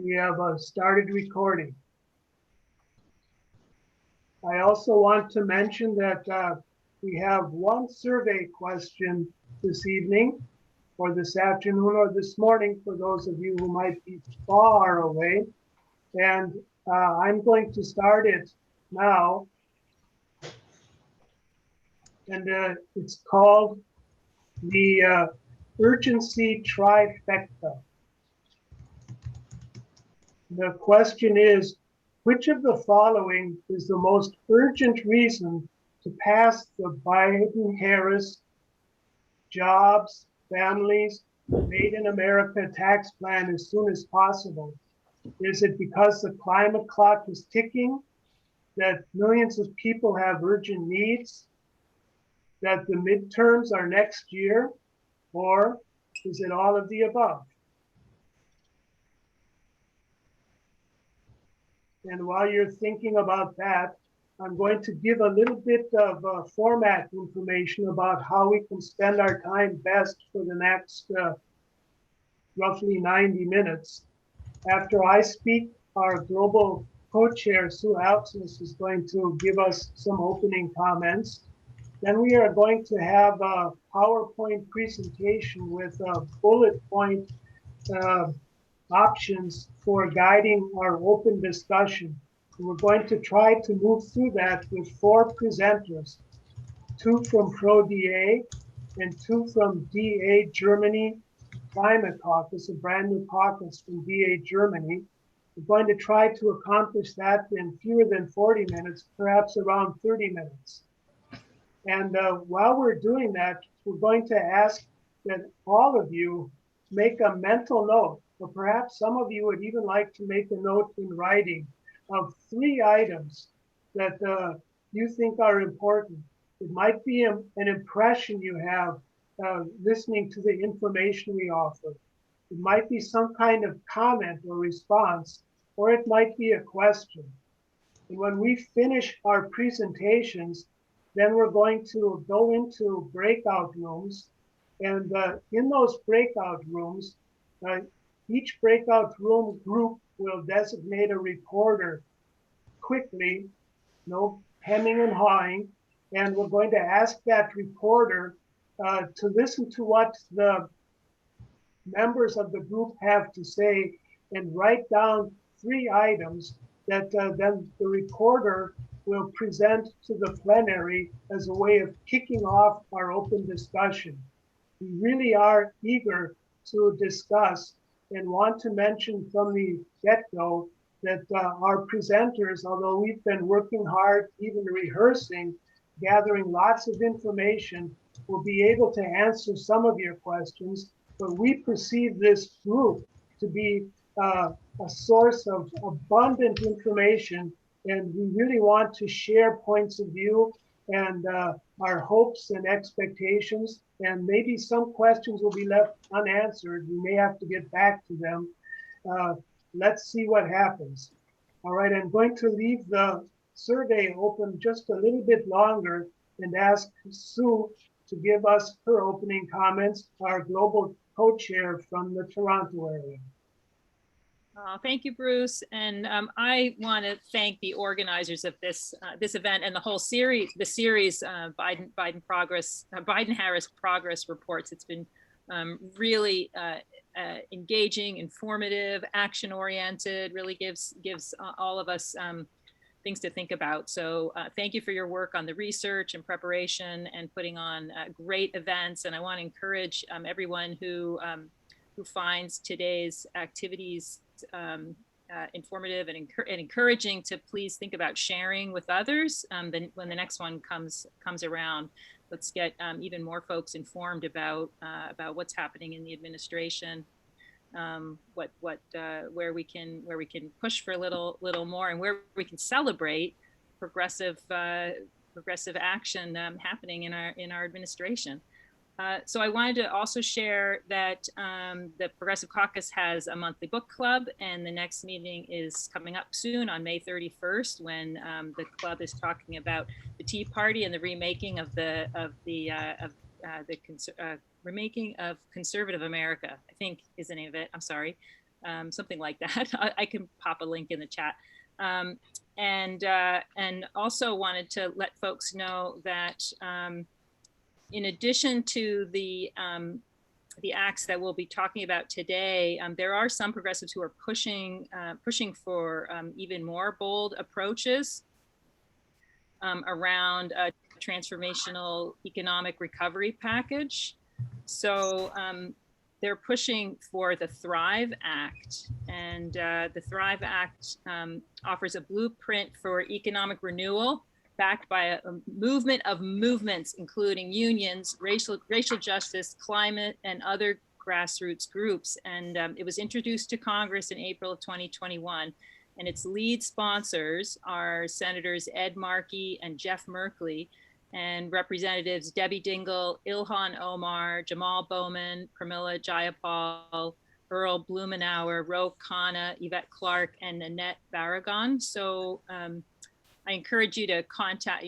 We have started recording. I also want to mention that we have one survey question this evening, or this afternoon, or this morning for those of you who might be far away. And I'm going to start it now. And it's called the urgency trifecta. The question is, which of the following is the most urgent reason to pass the Biden-Harris jobs, families, made in America tax plan as soon as possible? Is it because the climate clock is ticking, that millions of people have urgent needs, that the midterms are next year, or is it all of the above? And while you're thinking about that, I'm going to give a little bit of format information about how we can spend our time best for the next roughly 90 minutes. After I speak, our global co-chair, Sue Alexis, is going to give us some opening comments. Then we are going to have a PowerPoint presentation with bullet point options for guiding our open discussion. We're going to try to move through that with 4 presenters, 2 from Pro-DA and 2 from DA Germany Climate Caucus, a brand new caucus from DA Germany. We're going to try to accomplish that in fewer than 40 minutes, perhaps around 30 minutes. And while we're doing that, we're going to ask that all of you make a mental note, or perhaps some of you would even like to make a note in writing of 3 items that you think are important. It might be an impression you have listening to the information we offer. It might be some kind of comment or response, or it might be a question. And when we finish our presentations, then we're going to go into breakout rooms. And in those breakout rooms, each breakout room group will designate a reporter quickly, no hemming and hawing. And we're going to ask that reporter to listen to what the members of the group have to say and write down 3 items that then the reporter will present to the plenary as a way of kicking off our open discussion. We really are eager to discuss and want to mention from the get-go that our presenters, although we've been working hard, even rehearsing, gathering lots of information, will be able to answer some of your questions, but we perceive this group to be a source of abundant information, and we really want to share points of view and our hopes and expectations, and maybe some questions will be left unanswered. We may have to get back to them. Let's see what happens. All right, I'm going to leave the survey open just a little bit longer and ask Sue to give us her opening comments, our global co-chair from the Toronto area. Thank you, Bruce. And I want to thank the organizers of this event and the whole series, Biden-Harris progress reports. It's been really engaging, informative, action-oriented, really gives all of us things to think about. So thank you for your work on the research and preparation and putting on great events. And I want to encourage everyone who finds today's activities informative and encouraging to please think about sharing with others when the next one comes around. Let's get even more folks informed about what's happening in the administration, where we can push for a little more, and where we can celebrate progressive action happening in our administration. So I wanted to also share that the Progressive Caucus has a monthly book club, and the next meeting is coming up soon on May 31st, when the club is talking about the Tea Party and the remaking of remaking of conservative America, I think is the name of it. I'm sorry. something like that. I can pop a link in the chat. And also wanted to let folks know that in addition to the acts that we'll be talking about today, there are some progressives who are pushing for even more bold approaches around a transformational economic recovery package. So they're pushing for the Thrive Act, and the Thrive Act offers a blueprint for economic renewal backed by a movement of movements, including unions, racial justice, climate, and other grassroots groups. And it was introduced to Congress in April of 2021. And its lead sponsors are Senators Ed Markey and Jeff Merkley, and Representatives Debbie Dingell, Ilhan Omar, Jamal Bowman, Pramila Jayapal, Earl Blumenauer, Ro Khanna, Yvette Clark, and Nanette Barragan. So I encourage you to contact,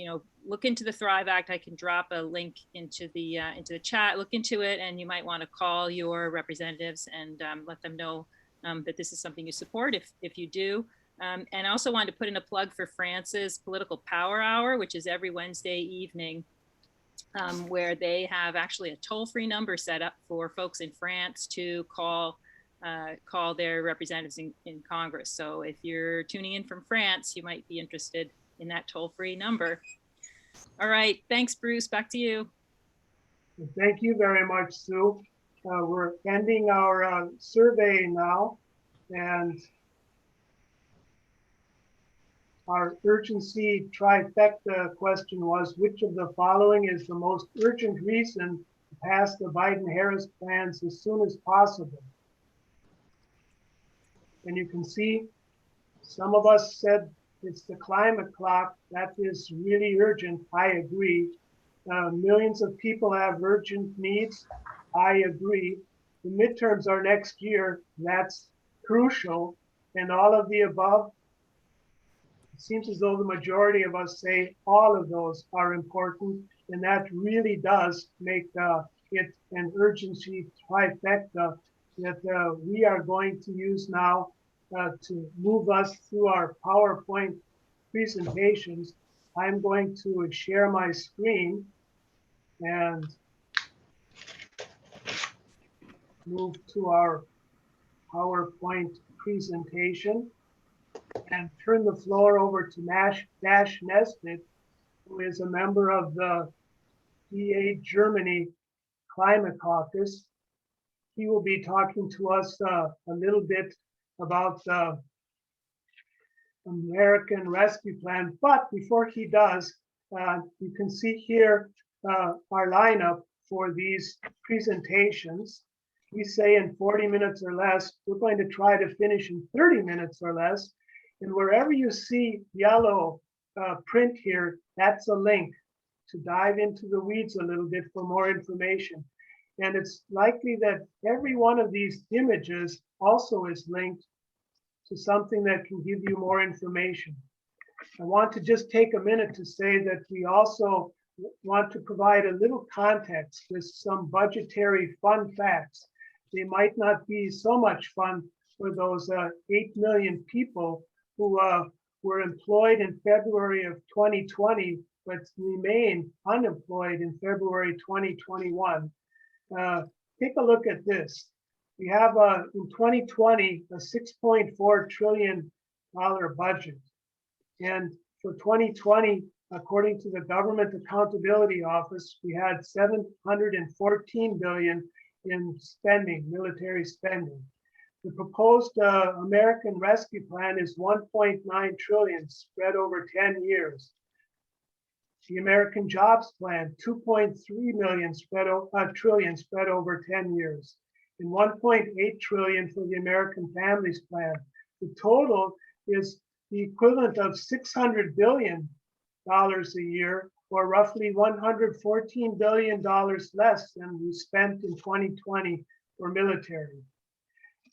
look into the Thrive Act. I can drop a link into the chat. Look into it, and you might want to call your representatives and let them know that this is something you support if you do. And I also wanted to put in a plug for France's Political Power Hour, which is every Wednesday evening, where they have actually a toll-free number set up for folks in France to call their representatives in Congress. So if you're tuning in from France, you might be interested in that toll-free number. All right, thanks, Bruce. Back to you. Thank you very much, Sue. We're ending our survey now, and our urgency trifecta question was, which of the following is the most urgent reason to pass the Biden-Harris plans as soon as possible? And you can see some of us said it's the climate clock. That is really urgent. I agree. Millions of people have urgent needs. I agree. The midterms are next year. That's crucial. And all of the above. It seems as though the majority of us say all of those are important, and that really does make it an urgency trifecta that we are going to use now to move us through our PowerPoint presentations. I'm going to share my screen and move to our PowerPoint presentation and turn the floor over to Dash Nesbitt, who is a member of the DA Germany Climate Caucus. He will be talking to us a little bit about the American Rescue Plan. But before he does, you can see here our lineup for these presentations. We say in 40 minutes or less. We're going to try to finish in 30 minutes or less. And wherever you see yellow print here, that's a link to dive into the weeds a little bit for more information. And it's likely that every one of these images also is linked to something that can give you more information. I want to just take a minute to say that we also want to provide a little context with some budgetary fun facts. They might not be so much fun for those 8 million people who were employed in February of 2020, but remain unemployed in February 2021. Take a look at this. We have in 2020 a $6.4 trillion budget. And for 2020, according to the Government Accountability Office, we had $714 billion in spending, military spending. The proposed American Rescue Plan is $1.9 trillion spread over 10 years. The American Jobs Plan, $2.3 trillion spread over 10 years, and $1.8 trillion for the American Families Plan. The total is the equivalent of $600 billion a year, or roughly $114 billion less than we spent in 2020 for military.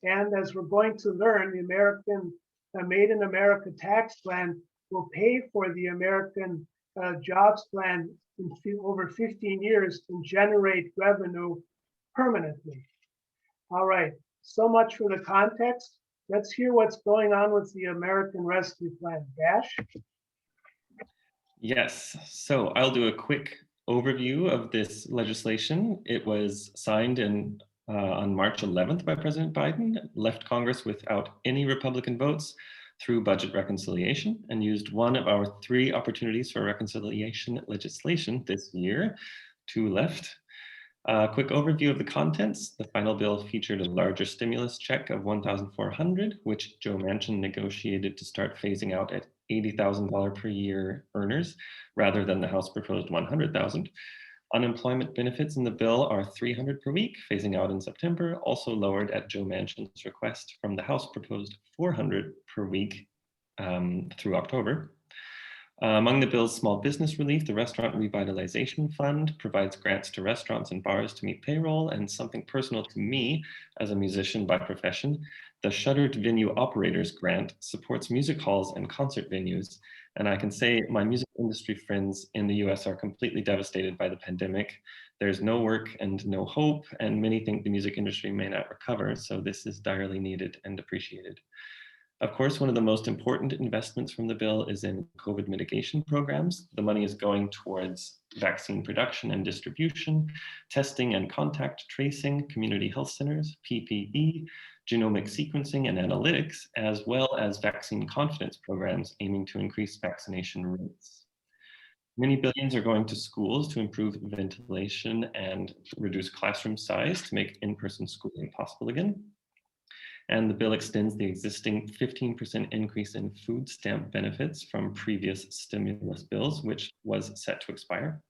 And as we're going to learn, the American Made in America tax plan will pay for the American Jobs Plan in over 15 years and generate revenue permanently. All right, So much for the context. Let's hear what's going on with the American Rescue Plan. Dash? Yes, so I'll do a quick overview of this legislation. It was signed on March 11th by President Biden, left Congress without any Republican votes through budget reconciliation, and used one of our 3 opportunities for reconciliation legislation this year, 2 left. A quick overview of the contents. The final bill featured a larger stimulus check of $1,400, which Joe Manchin negotiated to start phasing out at $80,000 per year earners, rather than the House proposed $100,000. Unemployment benefits in the bill are $300 per week, phasing out in September, also lowered at Joe Manchin's request from the House proposed $400 per week through October. Among the bill's small business relief, the Restaurant Revitalization Fund provides grants to restaurants and bars to meet payroll, and something personal to me as a musician by profession, the Shuttered Venue Operators Grant supports music halls and concert venues. And I can say my music industry friends in the US are completely devastated by the pandemic. There's no work and no hope, and many think the music industry may not recover, so this is direly needed and appreciated. Of course, one of the most important investments from the bill is in COVID mitigation programs. The money is going towards vaccine production and distribution, testing and contact tracing, community health centers, PPE, genomic sequencing and analytics, as well as vaccine confidence programs aiming to increase vaccination rates. Many billions are going to schools to improve ventilation and reduce classroom size to make in-person schooling possible again. And the bill extends the existing 15% increase in food stamp benefits from previous stimulus bills, which was set to expire.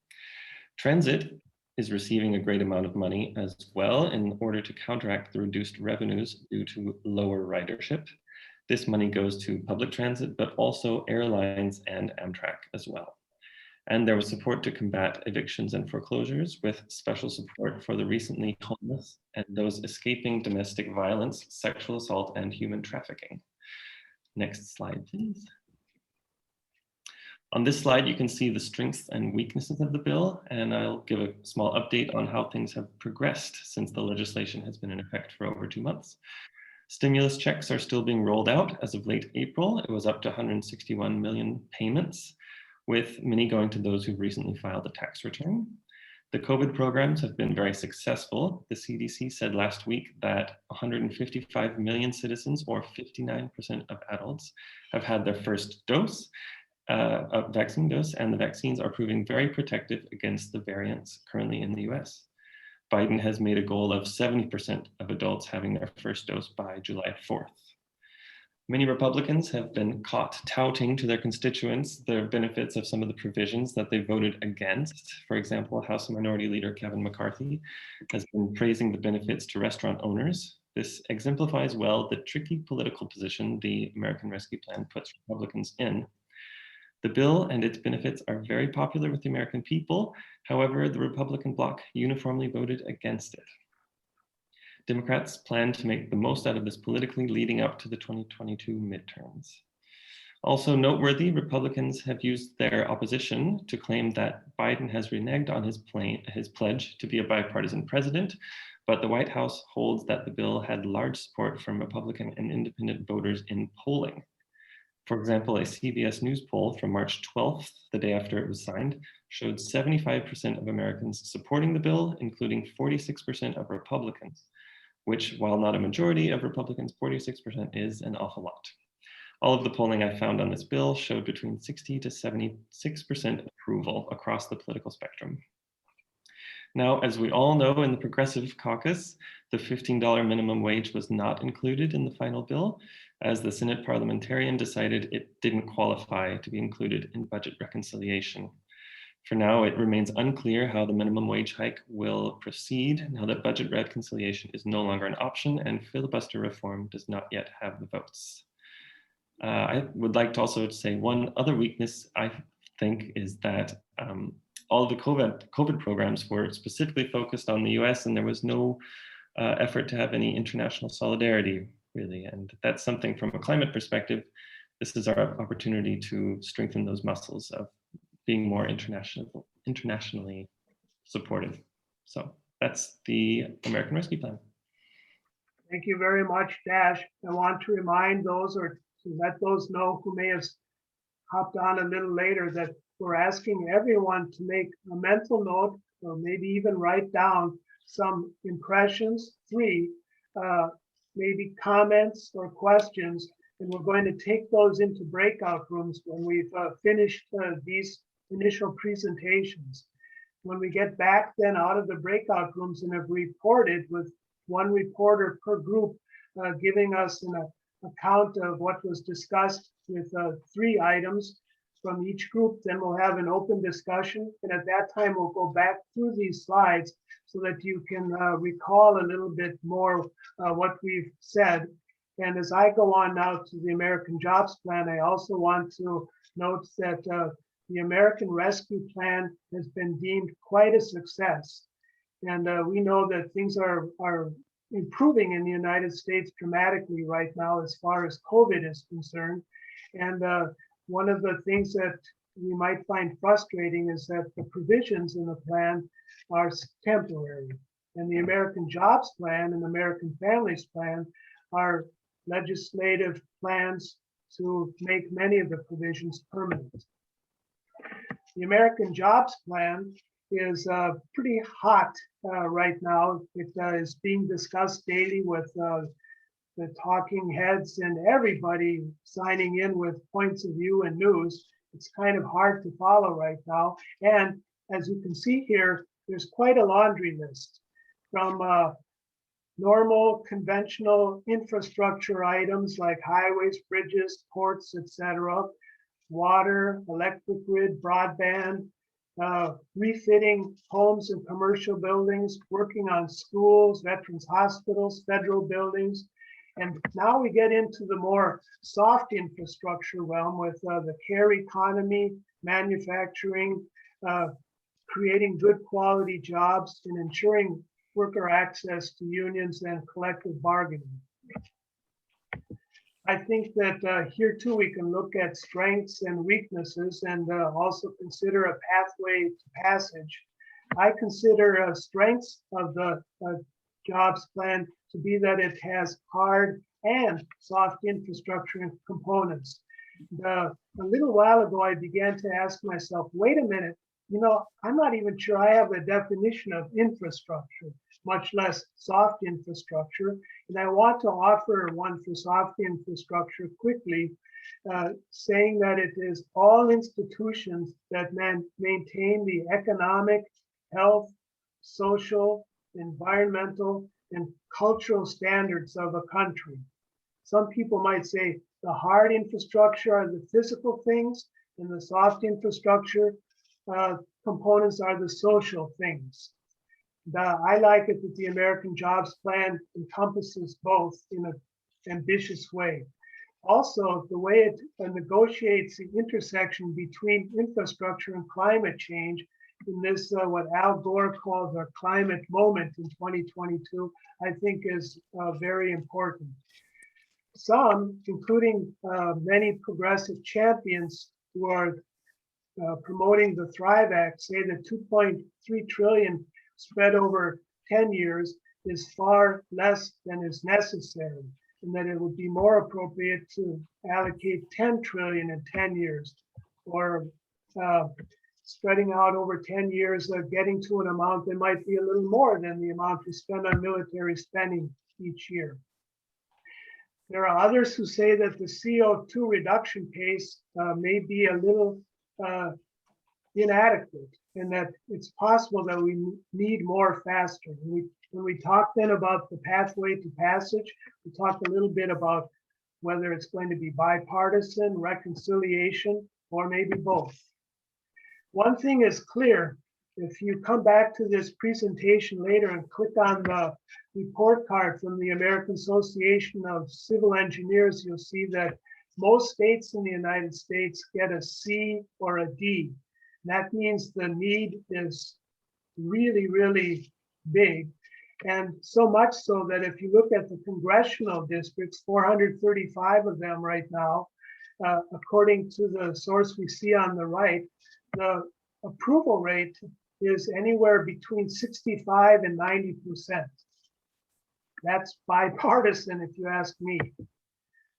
Transit is receiving a great amount of money as well in order to counteract the reduced revenues due to lower ridership. This money goes to public transit, but also airlines and Amtrak as well. And there was support to combat evictions and foreclosures with special support for the recently homeless and those escaping domestic violence, sexual assault, and human trafficking. Next slide, please. On this slide, you can see the strengths and weaknesses of the bill, and I'll give a small update on how things have progressed since the legislation has been in effect for over 2 months. Stimulus checks are still being rolled out. As of late April, it was up to 161 million payments, with many going to those who've recently filed a tax return. The COVID programs have been very successful. The CDC said last week that 155 million citizens, or 59% of adults, have had their first dose, vaccine dose, and the vaccines are proving very protective against the variants currently in the US. Biden has made a goal of 70% of adults having their first dose by July 4th. Many Republicans have been caught touting to their constituents the benefits of some of the provisions that they voted against. For example, House Minority Leader Kevin McCarthy has been praising the benefits to restaurant owners. This exemplifies well the tricky political position the American Rescue Plan puts Republicans in. The bill and its benefits are very popular with the American people. However, the Republican bloc uniformly voted against it. Democrats plan to make the most out of this politically leading up to the 2022 midterms. Also noteworthy, Republicans have used their opposition to claim that Biden has reneged on his pledge to be a bipartisan president, but the White House holds that the bill had large support from Republican and independent voters in polling. For example, a CBS News poll from March 12th, the day after it was signed, showed 75% of Americans supporting the bill, including 46% of Republicans, which, while not a majority of Republicans, 46% is an awful lot. All of the polling I found on this bill showed between 60 to 76% approval across the political spectrum. Now, as we all know, in the Progressive Caucus, the $15 minimum wage was not included in the final bill, as the Senate parliamentarian decided it didn't qualify to be included in budget reconciliation. For now, it remains unclear how the minimum wage hike will proceed now that budget reconciliation is no longer an option and filibuster reform does not yet have the votes. I would like to also say one other weakness I think is that all the COVID programs were specifically focused on the US, and there was no effort to have any international solidarity, really. And that's something from a climate perspective, this is our opportunity to strengthen those muscles of being more internationally supportive. So that's the American Rescue Plan. Thank you very much, Dash. I want to remind those or to let those know who may have hopped on a little later that we're asking everyone to make a mental note or maybe even write down some impressions, maybe comments or questions, and we're going to take those into breakout rooms when we've finished these initial presentations. When we get back then out of the breakout rooms and have reported with one reporter per group, giving us an account of what was discussed with 3 items from each group, then we'll have an open discussion. And at that time, we'll go back through these slides so that you can recall a little bit more what we've said. And as I go on now to the American Jobs Plan, I also want to note that the American Rescue Plan has been deemed quite a success. And we know that things are improving in the United States dramatically right now as far as COVID is concerned. And one of the things that we might find frustrating is that the provisions in the plan are temporary. And the American Jobs Plan and American Families Plan are legislative plans to make many of the provisions permanent. The American Jobs Plan is pretty hot right now. It is being discussed daily with the talking heads and everybody signing in with points of view and news. It's kind of hard to follow right now. And as you can see here, there's quite a laundry list from normal conventional infrastructure items like highways, bridges, ports, etc., water, electric grid, broadband, refitting homes and commercial buildings, working on schools, veterans hospitals, federal buildings. And now we get into the more soft infrastructure realm with the care economy, manufacturing, creating good quality jobs, and ensuring worker access to unions and collective bargaining. I think that here too we can look at strengths and weaknesses and also consider a pathway to passage. I consider strengths of the jobs plan to be that it has hard and soft infrastructure and components. A little while ago, I began to ask myself, wait a minute, I'm not even sure I have a definition of infrastructure, much less soft infrastructure. And I want to offer one for soft infrastructure quickly, saying that it is all institutions that maintain the economic, health, social, environmental, and cultural standards of a country. Some people might say the hard infrastructure are the physical things, and the soft infrastructure components are the social things. I like it that the American Jobs Plan encompasses both in an ambitious way. Also, the way it negotiates the intersection between infrastructure and climate change in this, what Al Gore called our climate moment in 2022, I think is very important. Some, including many progressive champions who are promoting the Thrive Act, say that 2.3 trillion spread over 10 years is far less than is necessary, and that it would be more appropriate to allocate 10 trillion in 10 years, or spreading out over 10 years, getting to an amount that might be a little more than the amount we spend on military spending each year. There are others who say that the CO2 reduction pace may be a little inadequate, and that it's possible that we need more faster. When we talk then about the pathway to passage, we talk a little bit about whether it's going to be bipartisan, reconciliation, or maybe both. One thing is clear, if you come back to this presentation later and click on the report card from the American Association of Civil Engineers, you'll see that most states in the United States get a C or a D. That means the need is really, really big. And so much so that if you look at the congressional districts, 435 of them right now, according to the source we see on the right, the approval rate is anywhere between 65 and 90%. That's bipartisan, if you ask me.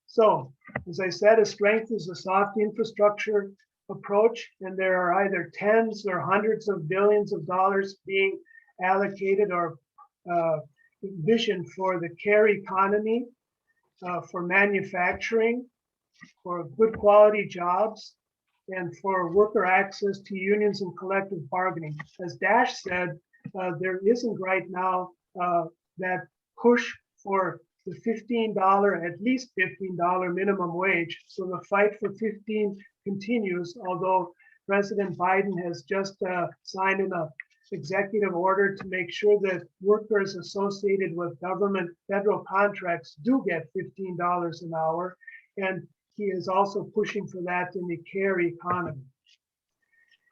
So, as I said, a strength is a soft infrastructure approach, and there are either tens or hundreds of billions of dollars being allocated or envisioned for the care economy, for manufacturing, for good quality jobs, and for worker access to unions and collective bargaining. As Dash said, there isn't right now that push for the $15, at least $15 minimum wage. So the fight for 15 continues, although President Biden has just signed an executive order to make sure that workers associated with government federal contracts do get $15 an hour. And he is also pushing for that in the care economy.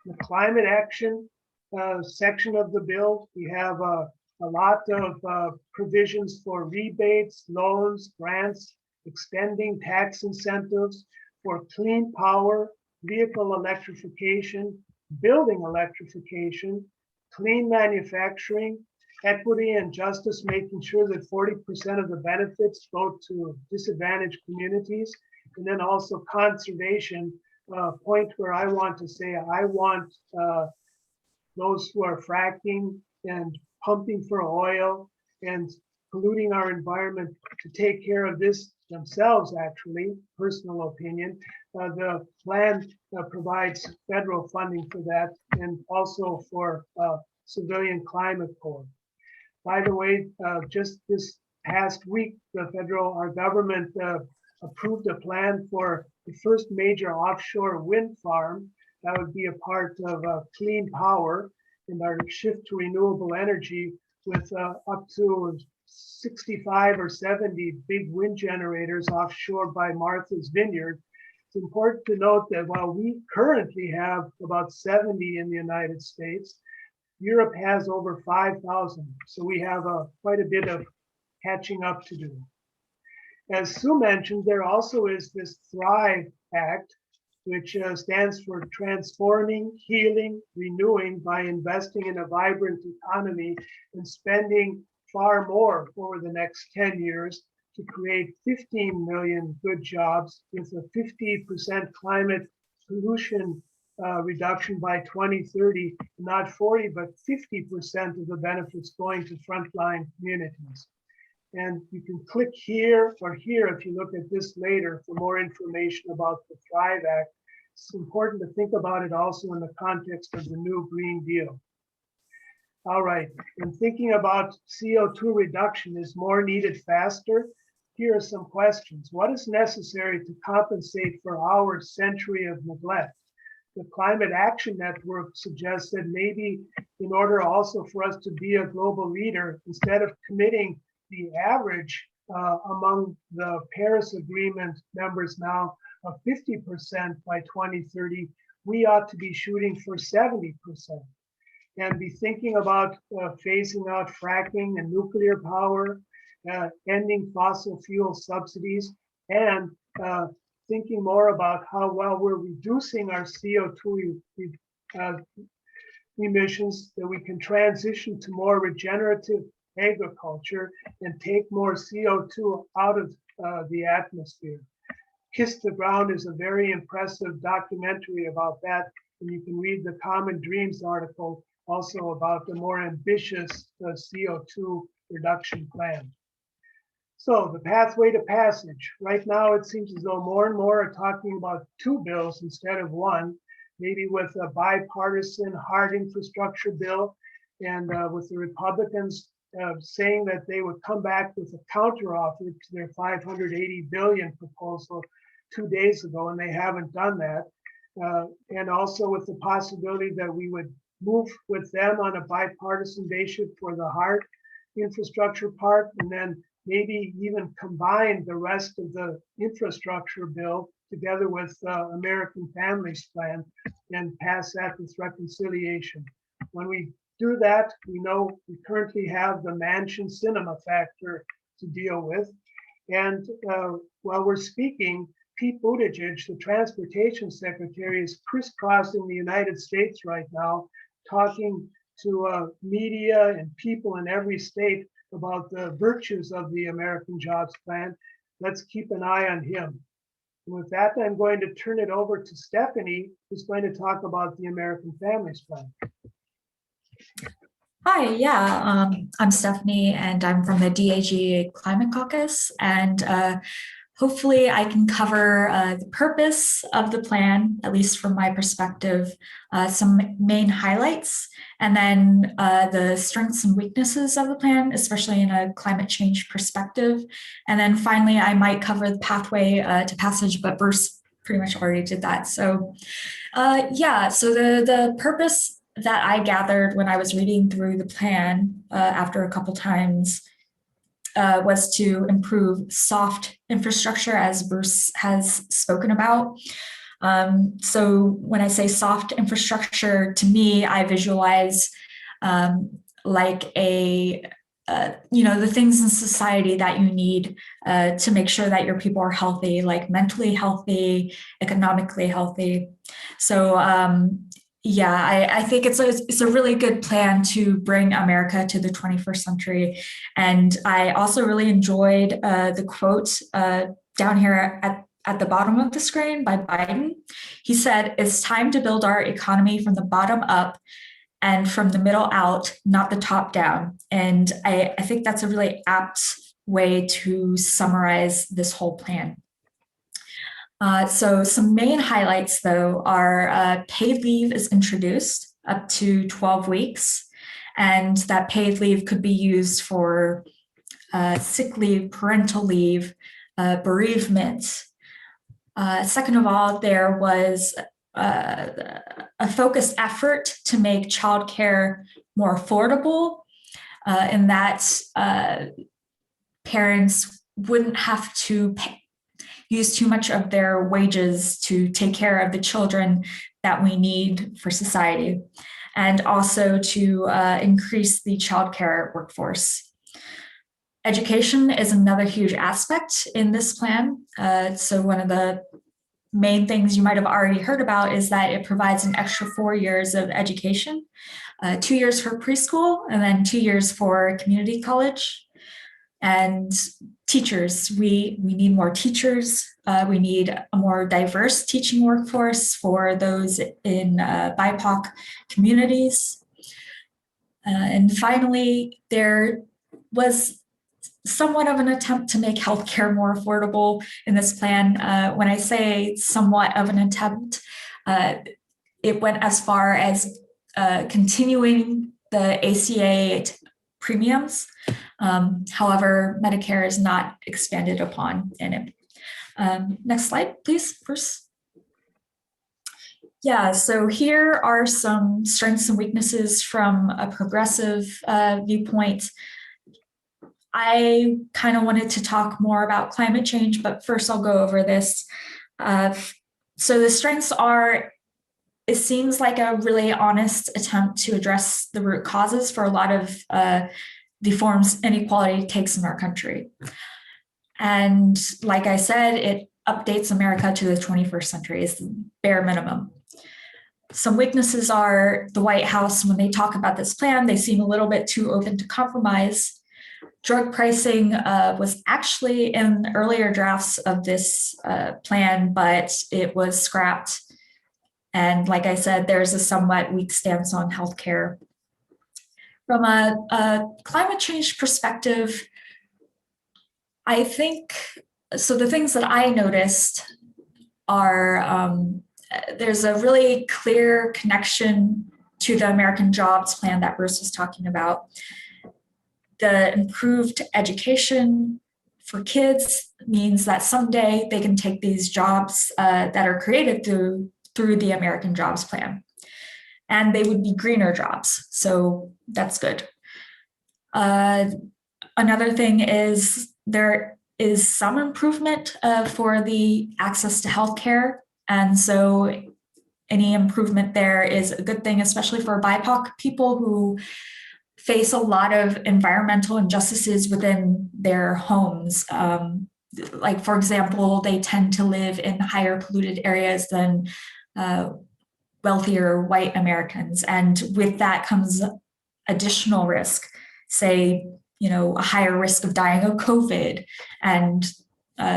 The climate action section of the bill, we have a lot of provisions for rebates, loans, grants, extending tax incentives for clean power, vehicle electrification, building electrification, clean manufacturing, equity and justice, making sure that 40% of the benefits go to disadvantaged communities, and then also conservation, point where I want to say I want those who are fracking and pumping for oil and polluting our environment to take care of this themselves, actually, personal opinion. The plan provides federal funding for that and also for civilian climate corps. By the way, just this past week, our government approved a plan for the first major offshore wind farm that would be a part of clean power and our shift to renewable energy with up to 65 or 70 big wind generators offshore by Martha's Vineyard. It's important to note that while we currently have about 70 in the United States, Europe has over 5,000. So we have quite a bit of catching up to do. As Sue mentioned, there also is this Thrive Act, which stands for Transforming, Healing, Renewing by Investing in a Vibrant Economy and spending far more over the next 10 years to create 15 million good jobs with a 50% climate pollution reduction by 2030, not 40, but 50% of the benefits going to frontline communities. And you can click here or here if you look at this later for more information about the Thrive Act. It's important to think about it also in the context of the new Green Deal. All right, and thinking about CO2 reduction, is more needed faster? Here are some questions. What is necessary to compensate for our century of neglect? The Climate Action Network suggests that maybe in order also for us to be a global leader, instead of committing the average among the Paris Agreement members now of 50% by 2030, we ought to be shooting for 70% and be thinking about phasing out fracking and nuclear power, ending fossil fuel subsidies, and thinking more about how well we're reducing our CO2 emissions, that we can transition to more regenerative agriculture and take more CO2 out of the atmosphere. Kiss the Ground is a very impressive documentary about that, and you can read the Common Dreams article also about the more ambitious CO2 reduction plan. So the pathway to passage. Right now, it seems as though more and more are talking about two bills instead of one, maybe with a bipartisan hard infrastructure bill, and with the Republicans saying that they would come back with a counteroffer to their $580 billion proposal 2 days ago, and they haven't done that. And also with the possibility that we would move with them on a bipartisan basis for the hard infrastructure part, and then maybe even combine the rest of the infrastructure bill together with American Families Plan and pass that with reconciliation. When we do that, we know we currently have the Manchin cinema factor to deal with. And while we're speaking, Pete Buttigieg, the transportation secretary, is crisscrossing the United States right now, talking to media and people in every state about the virtues of the American Jobs Plan. Let's keep an eye on him. And with that, I'm going to turn it over to Stephanie, who's going to talk about the American Families Plan. Hi, I'm Stephanie, and I'm from the DAG Climate Caucus, and hopefully I can cover the purpose of the plan, at least from my perspective, some main highlights, and then the strengths and weaknesses of the plan, especially in a climate change perspective. And then finally, I might cover the pathway to passage, but Bruce pretty much already did that. So so the purpose that I gathered when I was reading through the plan after a couple times was to improve soft infrastructure, as Bruce has spoken about. So when I say soft infrastructure, to me, I visualize like the things in society that you need to make sure that your people are healthy, like mentally healthy, economically healthy. So I think it's a really good plan to bring America to the 21st century. And I also really enjoyed the quote down here at the bottom of the screen by Biden. He said, "It's time to build our economy from the bottom up and from the middle out, not the top down." And I think that's a really apt way to summarize this whole plan. So some main highlights, though, are paid leave is introduced up to 12 weeks, and that paid leave could be used for sick leave, parental leave, bereavement. Second of all, there was a focused effort to make childcare more affordable, in that parents wouldn't have to use too much of their wages to take care of the children that we need for society, and also to increase the childcare workforce. Education is another huge aspect in this plan. So one of the main things you might have already heard about is that it provides an extra 4 years of education, 2 years for preschool, and then 2 years for community college. And teachers, we need more teachers. We need a more diverse teaching workforce for those in BIPOC communities. And finally, there was somewhat of an attempt to make healthcare more affordable in this plan. When I say somewhat of an attempt, it went as far as continuing the ACA premiums. However, Medicare is not expanded upon in it. Next slide, please, Bruce. Yeah, so here are some strengths and weaknesses from a progressive viewpoint. I kind of wanted to talk more about climate change, but first I'll go over this. So the strengths are, it seems like a really honest attempt to address the root causes for a lot of the forms inequality takes in our country. And like I said, it updates America to the 21st century is the bare minimum. Some weaknesses are the White House, when they talk about this plan, they seem a little bit too open to compromise. Drug pricing was actually in earlier drafts of this plan, but it was scrapped. And like I said, there's a somewhat weak stance on healthcare. From a climate change perspective, I think, so the things that I noticed are there's a really clear connection to the American Jobs Plan that Bruce was talking about. The improved education for kids means that someday they can take these jobs that are created through the American Jobs Plan. And they would be greener jobs, so that's good. Another thing is there is some improvement for the access to healthcare, and so any improvement there is a good thing, especially for BIPOC people who face a lot of environmental injustices within their homes. Like, for example, they tend to live in higher polluted areas than wealthier white Americans. And with that comes additional risk, say a higher risk of dying of COVID, and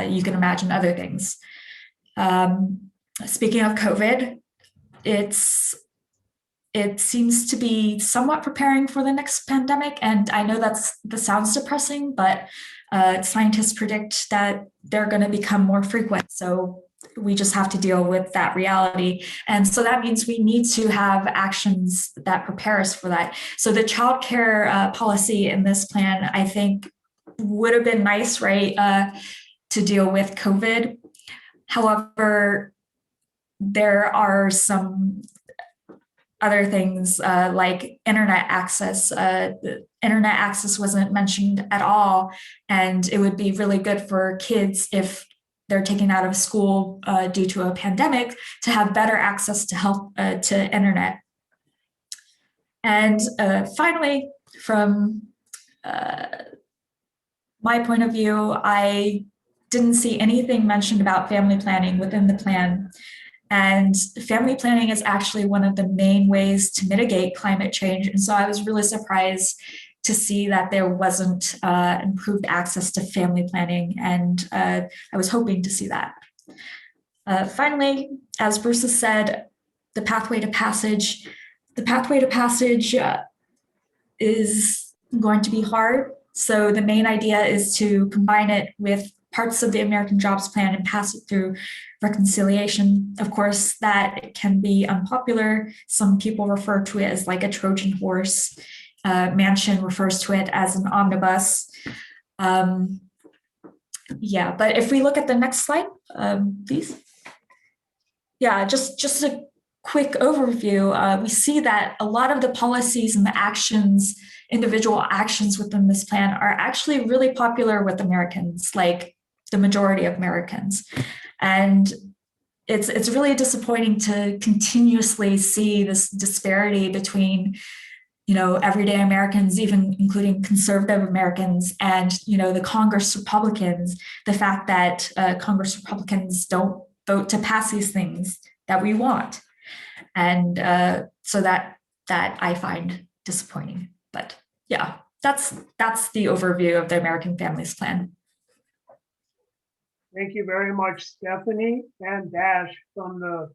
you can imagine other things. Speaking of COVID, it seems to be somewhat preparing for the next pandemic. And I know that sounds depressing, but scientists predict that they're going to become more frequent. So we just have to deal with that reality. And so that means we need to have actions that prepare us for that. So the childcare policy in this plan, I think, would have been nice, right, to deal with COVID. However, there are some other things like internet access. Internet access wasn't mentioned at all, and it would be really good for kids if they're taken out of school due to a pandemic to have better access to to internet. And finally, from my point of view, I didn't see anything mentioned about family planning within the plan. And family planning is actually one of the main ways to mitigate climate change. And so I was really surprised to see that there wasn't improved access to family planning. And I was hoping to see that. Finally, as Bruce has said, the pathway to passage is going to be hard. So the main idea is to combine it with parts of the American Jobs Plan and pass it through reconciliation. Of course, that can be unpopular. Some people refer to it as like a Trojan horse. Manchin refers to it as an omnibus. Yeah, but if we look at the next slide, please. Yeah, just a quick overview. We see that a lot of the policies and the actions, individual actions within this plan are actually really popular with Americans, like the majority of Americans. And it's really disappointing to continuously see this disparity between, everyday Americans, even including conservative Americans, and, the Congress Republicans, the fact that Congress Republicans don't vote to pass these things that we want. And so that I find disappointing. But yeah, that's the overview of the American Families Plan. Thank you very much, Stephanie and Dash from the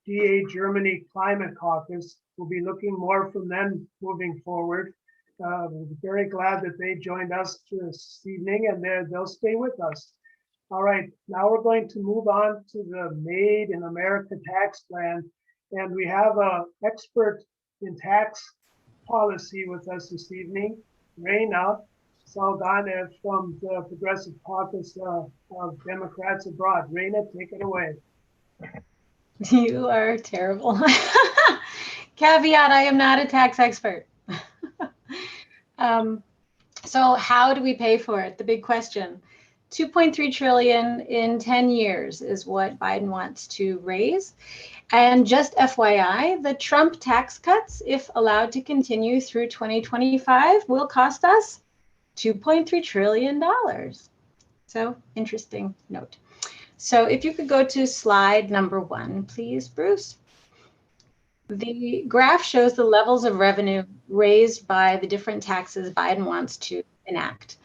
DA Germany Climate Caucus. We'll be looking more from them moving forward. We're very glad that they joined us this evening, and they'll stay with us. All right, now we're going to move on to the Made in America tax plan. And we have an expert in tax policy with us this evening, Reina Salgana from the Progressive Caucus of Democrats Abroad. Reina, take it away. You are terrible. Caveat, I am not a tax expert. So how do we pay for it? The big question. 2.3 trillion in 10 years is what Biden wants to raise. And just FYI, the Trump tax cuts, if allowed to continue through 2025, will cost us $2.3 trillion. So interesting note. So if you could go to slide number 1, please, Bruce. The graph shows the levels of revenue raised by the different taxes Biden wants to enact.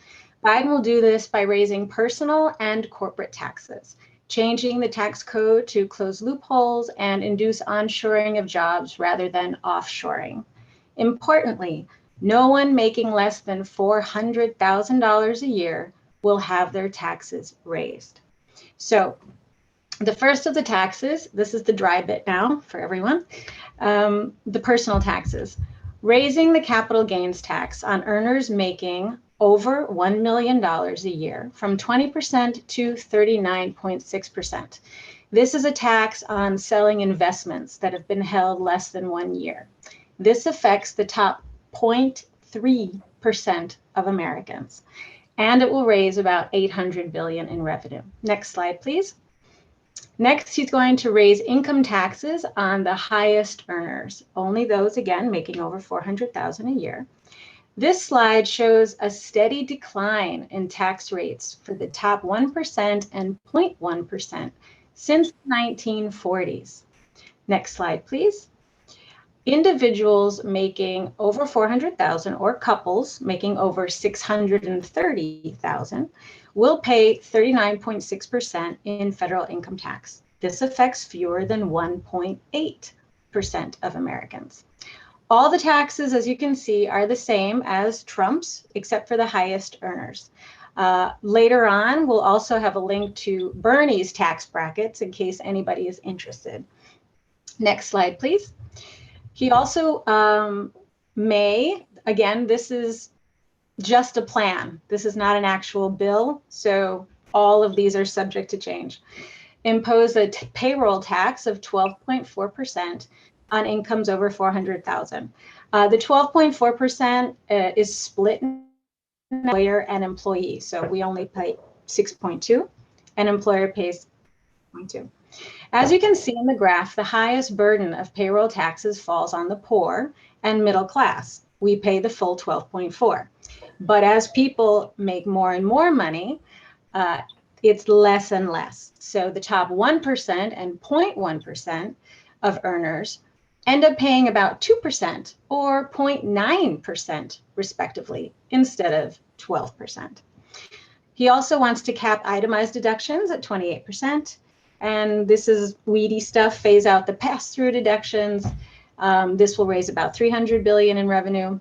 Biden will do this by raising personal and corporate taxes, changing the tax code to close loopholes and induce onshoring of jobs rather than offshoring. Importantly, no one making less than $400,000 a year will have their taxes raised. So the first of the taxes, this is the dry bit now for everyone, the personal taxes. Raising the capital gains tax on earners making over $1 million a year from 20% to 39.6%. This is a tax on selling investments that have been held less than 1 year. This affects the top 0.3% of Americans, and it will raise about $800 billion in revenue. Next slide, please. Next, he's going to raise income taxes on the highest earners, only those, again, making over $400,000 a year. This slide shows a steady decline in tax rates for the top 1% and 0.1% since the 1940s. Next slide, please. individuals making over 400,000 or couples making over 630,000 will pay 39.6% in federal income tax. This affects fewer than 1.8% of Americans. All the taxes, as you can see, are the same as Trump's, except for the highest earners. Later on, we'll also have a link to Bernie's tax brackets in case anybody is interested. Next slide, please. He also may, again, this is just a plan. This is not an actual bill, so all of these are subject to change. Impose a payroll tax of 12.4% on incomes over 400,000. The 12.4% is split in employer and employee. So we only pay 6.2 and employer pays 0.2. As you can see in the graph, the highest burden of payroll taxes falls on the poor and middle class. We pay the full 12.4. But as people make more and more money, it's less and less. So the top 1% and 0.1% of earners end up paying about 2% or 0.9% respectively, instead of 12%. He also wants to cap itemized deductions at 28%. And this is weedy stuff, phase out the pass-through deductions. This will raise about $300 billion in revenue.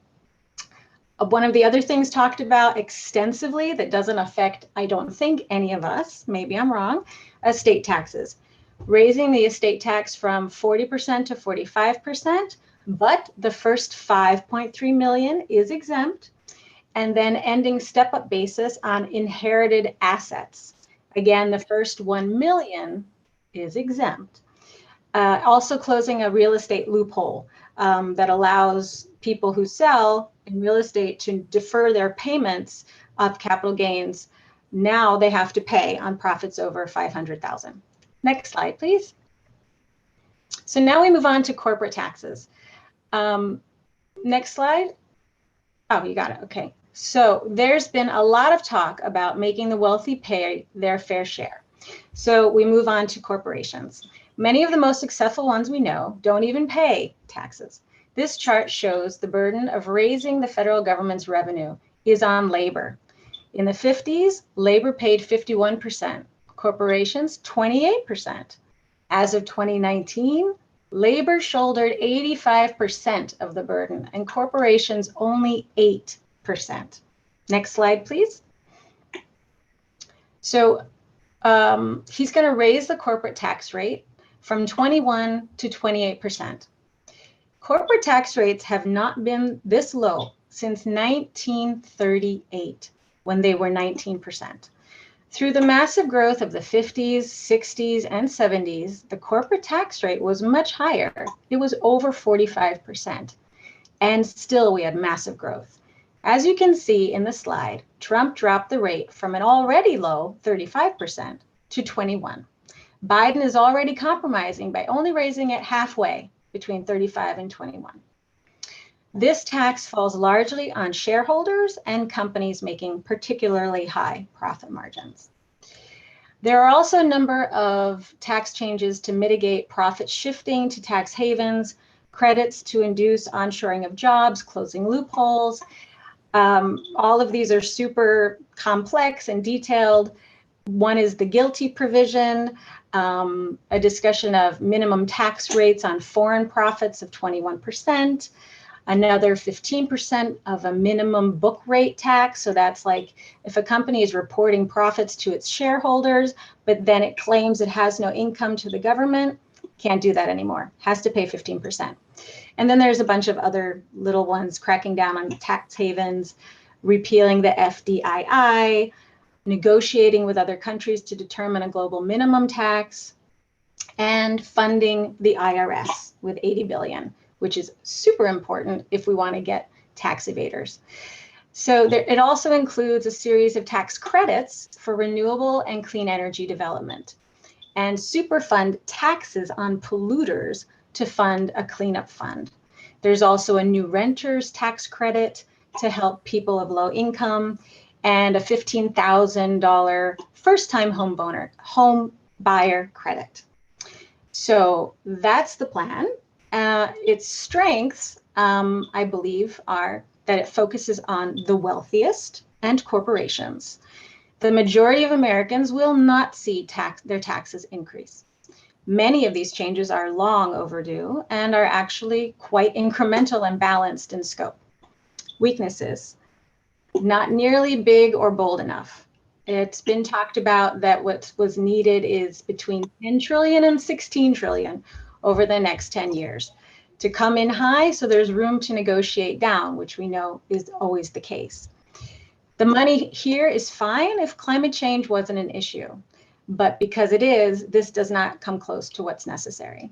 One of the other things talked about extensively that doesn't affect, I don't think, any of us, maybe I'm wrong, estate taxes. Raising the estate tax from 40% to 45%, but the first 5.3 million is exempt, and then ending step-up basis on inherited assets. Again, the first 1 million is exempt. Also closing a real estate loophole that allows people who sell in real estate to defer their payments of capital gains. Now they have to pay on profits over 500,000. Next slide, please. So now we move on to corporate taxes. Next slide. Oh, you got it. Okay. So there's been a lot of talk about making the wealthy pay their fair share. So we move on to corporations. Many of the most successful ones we know don't even pay taxes. This chart shows the burden of raising the federal government's revenue is on labor. In the 50s, labor paid 51%, corporations 28%. As of 2019, labor shouldered 85% of the burden and corporations only 8%. Next slide, please. So he's going to raise the corporate tax rate from 21 to 28%. Corporate tax rates have not been this low since 1938, when they were 19%. Through the massive growth of the 50s, 60s, and 70s, the corporate tax rate was much higher. It was over 45%. And still we had massive growth. As you can see in the slide, Trump dropped the rate from an already low 35% to 21%. Biden is already compromising by only raising it halfway, between 35 and 21. This tax falls largely on shareholders and companies making particularly high profit margins. There are also a number of tax changes to mitigate profit shifting to tax havens, credits to induce onshoring of jobs, closing loopholes. All of these are super complex and detailed. One is the GILTI provision, a discussion of minimum tax rates on foreign profits of 21%, another 15% of a minimum book rate tax. So that's like if a company is reporting profits to its shareholders, but then it claims it has no income to the government, can't do that anymore, has to pay 15%. And then there's a bunch of other little ones, cracking down on tax havens, repealing the FDII, negotiating with other countries to determine a global minimum tax, and funding the IRS with $80 billion, which is super important if we want to get tax evaders. So it also includes a series of tax credits for renewable and clean energy development, and superfund taxes on polluters to fund a cleanup fund. There's also a new renter's tax credit to help people of low income, and a $15,000 first-time home buyer credit. So that's the plan. Its strengths, I believe, are that it focuses on the wealthiest and corporations. The majority of Americans will not see their taxes increase. Many of these changes are long overdue and are actually quite incremental and balanced in scope. Weaknesses, not nearly big or bold enough. It's been talked about that what was needed is between 10 trillion and 16 trillion over the next 10 years to come in high, so there's room to negotiate down, which we know is always the case. The money here is fine if climate change wasn't an issue, but because it is, this does not come close to what's necessary.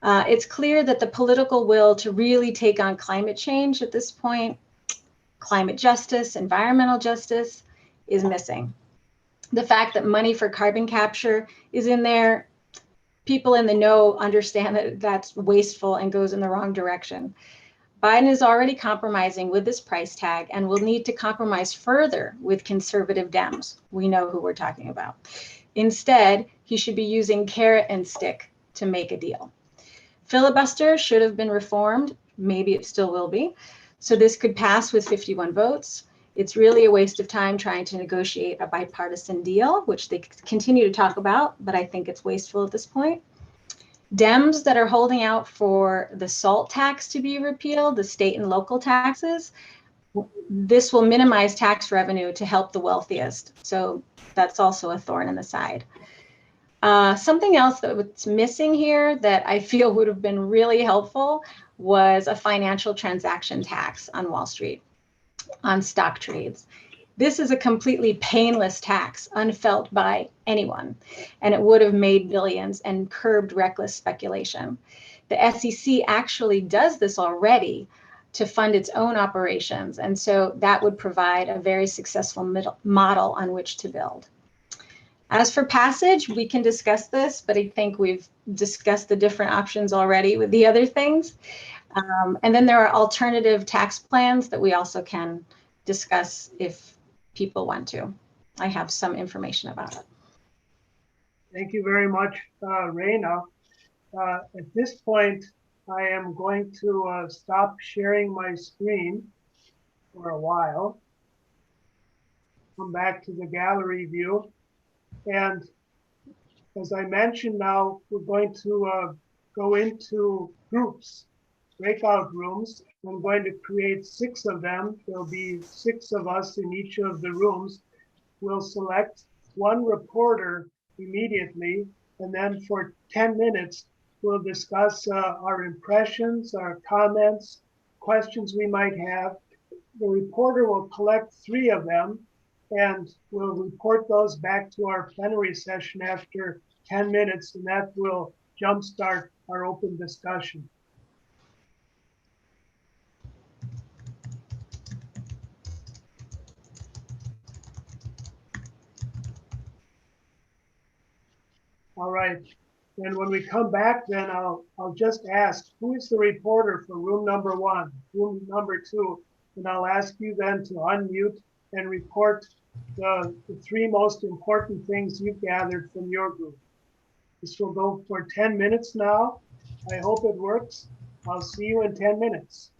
It's clear that the political will to really take on climate change at this point, climate justice, environmental justice, is missing. The fact that money for carbon capture is in there, people in the know understand that that's wasteful and goes in the wrong direction. Biden is already compromising with this price tag and will need to compromise further with conservative Dems. We know who we're talking about. Instead, he should be using carrot and stick to make a deal. Filibuster should have been reformed. Maybe it still will be. So this could pass with 51 votes. It's really a waste of time trying to negotiate a bipartisan deal, which they continue to talk about, but I think it's wasteful at this point. Dems that are holding out for the SALT tax to be repealed, the state and local taxes, this will minimize tax revenue to help the wealthiest. So that's also a thorn in the side. Something else that was missing here that I feel would have been really helpful was a financial transaction tax on Wall Street, on stock trades. This is a completely painless tax, unfelt by anyone, and it would have made billions and curbed reckless speculation. The SEC actually does this already to fund its own operations, and so that would provide a very successful model on which to build. As for passage, we can discuss this, but I think we've discussed the different options already with the other things. And then there are alternative tax plans that we also can discuss if people want to. I have some information about it. Thank you very much, Raina. At this point, I am going to stop sharing my screen for a while. Come back to the gallery view. And as I mentioned now, we're going to go into groups, breakout rooms. I'm going to create 6 of them. There'll be 6 of us in each of the rooms. We'll select one reporter immediately, and then for 10 minutes, we'll discuss our impressions, our comments, questions we might have. The reporter will collect 3 of them, and we'll report those back to our plenary session after 10 minutes, and that will jumpstart our open discussion. All right, and when we come back, then I'll just ask, who is the reporter for room number 1, room number 2, and I'll ask you then to unmute and report the 3 most important things you've gathered from your group. This will go for 10 minutes now. I hope it works. I'll see you in 10 minutes.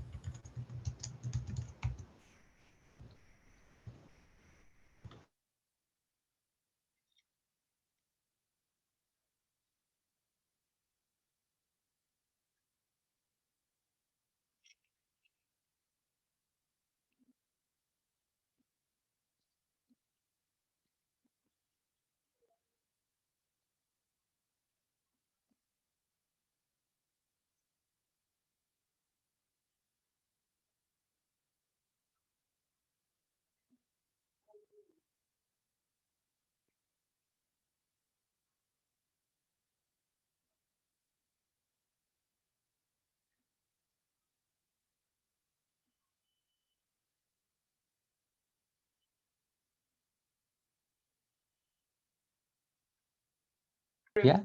Yeah.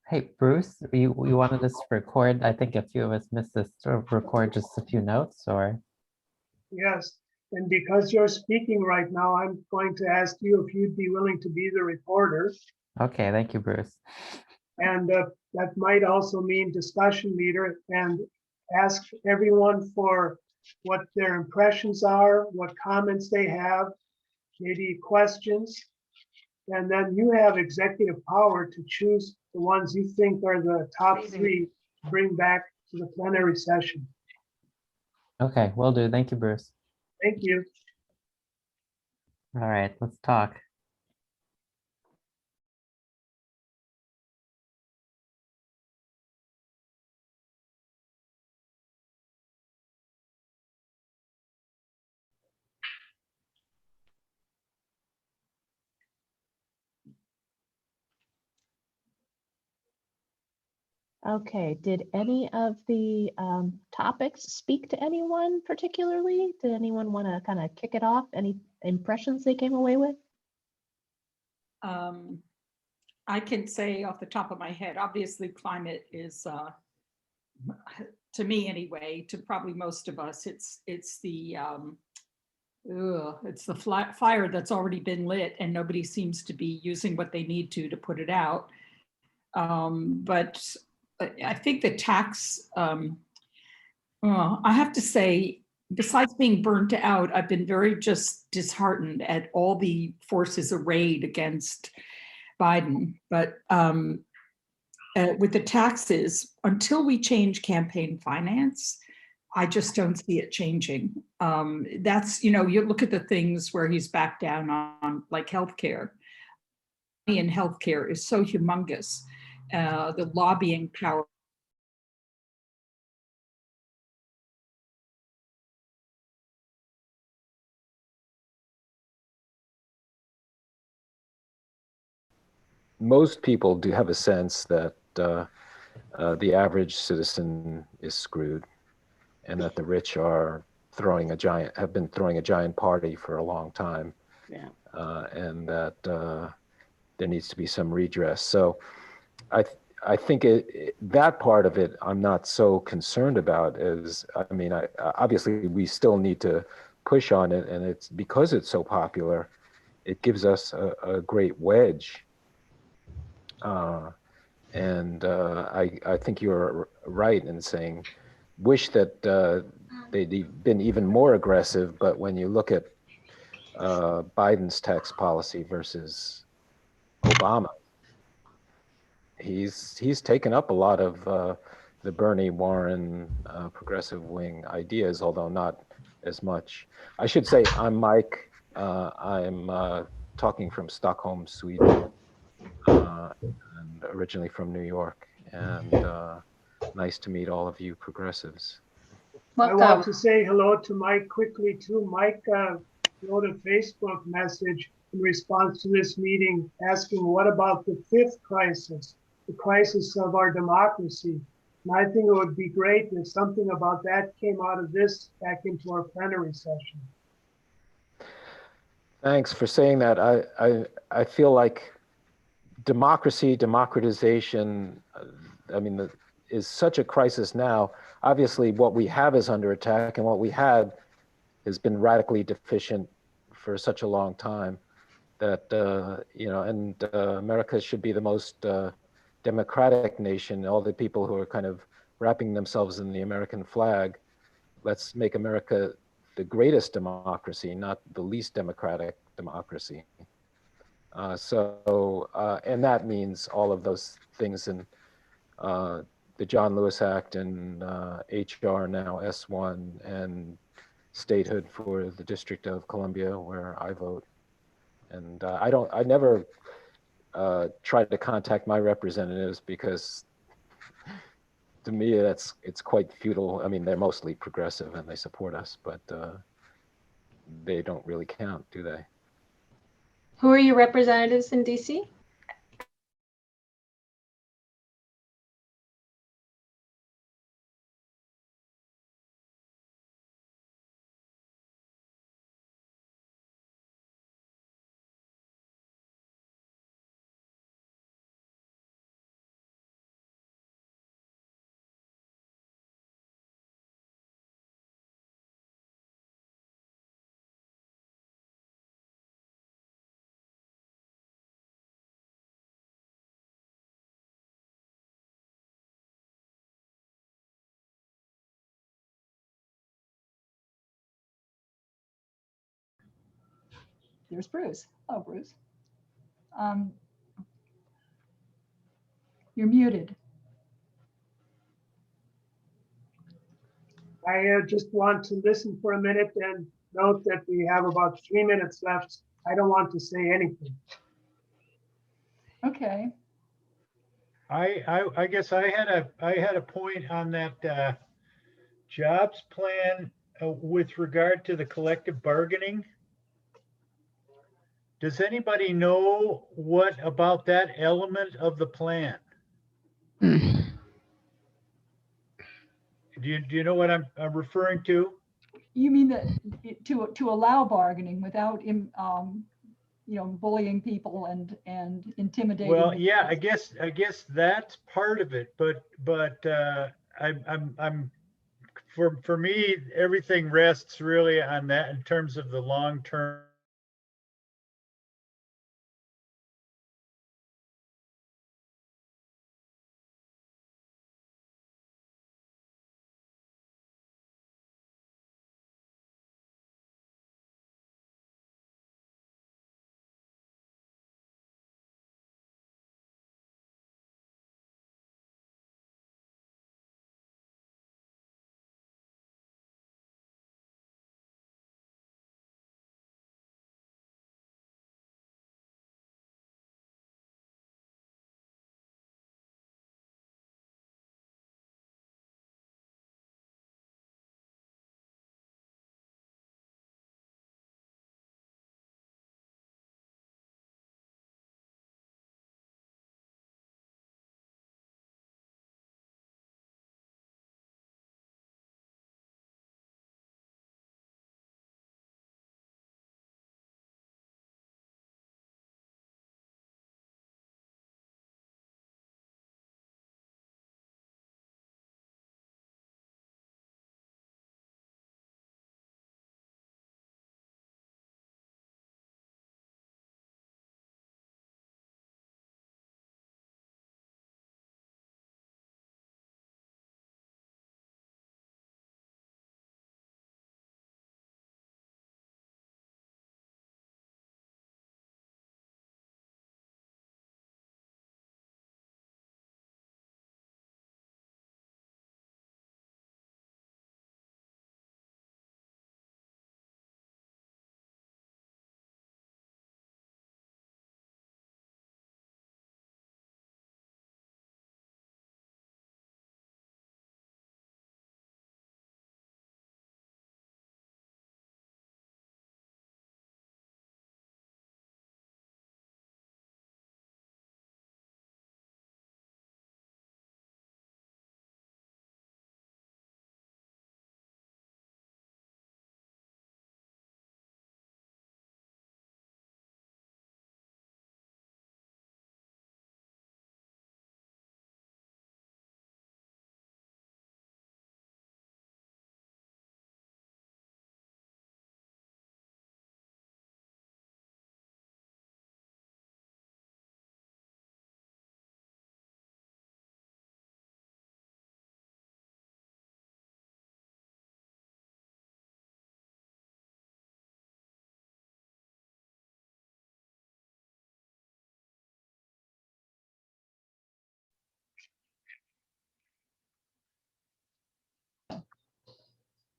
Hey, Bruce, you wanted us to record, I think a few of us missed this, to record just a few notes, or? Yes, and because you're speaking right now, I'm going to ask you if you'd be willing to be the reporter. Okay, thank you, Bruce. And that might also mean discussion leader, and ask everyone for what their impressions are, what comments they have, maybe questions. And then you have executive power to choose the ones you think are the top three to bring back to the plenary session. Okay, will do. Thank you, Bruce. Thank you. All right, let's talk. Okay, did any of the topics speak to anyone particularly? Did anyone want to kind of kick it off? Any impressions they came away with? I can say off the top of my head, obviously climate is, to me anyway, to probably most of us, it's the fire that's already been lit and nobody seems to be using what they need to put it out. But I think the tax, I have to say, besides being burnt out, I've been very just disheartened at all the forces arrayed against Biden. But with the taxes, until we change campaign finance, I just don't see it changing. That's, you look at the things where he's backed down on, like healthcare. And healthcare is so humongous. The lobbying power. Most people do have a sense that the average citizen is screwed, and that the rich are have been throwing a giant party for a long time. Yeah. And that there needs to be some redress. So I think that part of it I'm not so concerned about. Obviously we still need to push on it, and it's because it's so popular, it gives us a great wedge. I think you're right in saying, wish that they'd been even more aggressive, but when you look at Biden's tax policy versus Obama, he's taken up a lot of the Bernie Warren progressive wing ideas, although not as much. I should say I'm Mike. I'm talking from Stockholm, Sweden, and originally from New York. And nice to meet all of you progressives. I want to say hello to Mike quickly too. Mike wrote a Facebook message in response to this meeting asking, what about the fifth crisis, the crisis of our democracy? And I think it would be great if something about that came out of this back into our plenary session. Thanks for saying that. I feel like democratization, is such a crisis now. Obviously, what we have is under attack, and what we had has been radically deficient for such a long time that, America should be the most democratic nation. All the people who are kind of wrapping themselves in the American flag, let's make America the greatest democracy, not the least democratic democracy. And that means all of those things in the John Lewis Act and HR now S1 and statehood for the District of Columbia where I vote. And I never try to contact my representatives because to me it's quite futile. I mean, they're mostly progressive and they support us, but they don't really count, do they? Who are your representatives in DC? there's Bruce. Hello, Bruce. You're muted. I just want to listen for a minute and note that we have about 3 minutes left. I don't want to say anything. Okay. I guess I had a point on that jobs plan with regard to the collective bargaining. Does anybody know what about that element of the plan? Do you know what I'm referring to? You mean that to allow bargaining without bullying people and intimidating Well, them? yeah, I guess that's part of it, but I'm for me, everything rests really on that in terms of the long term.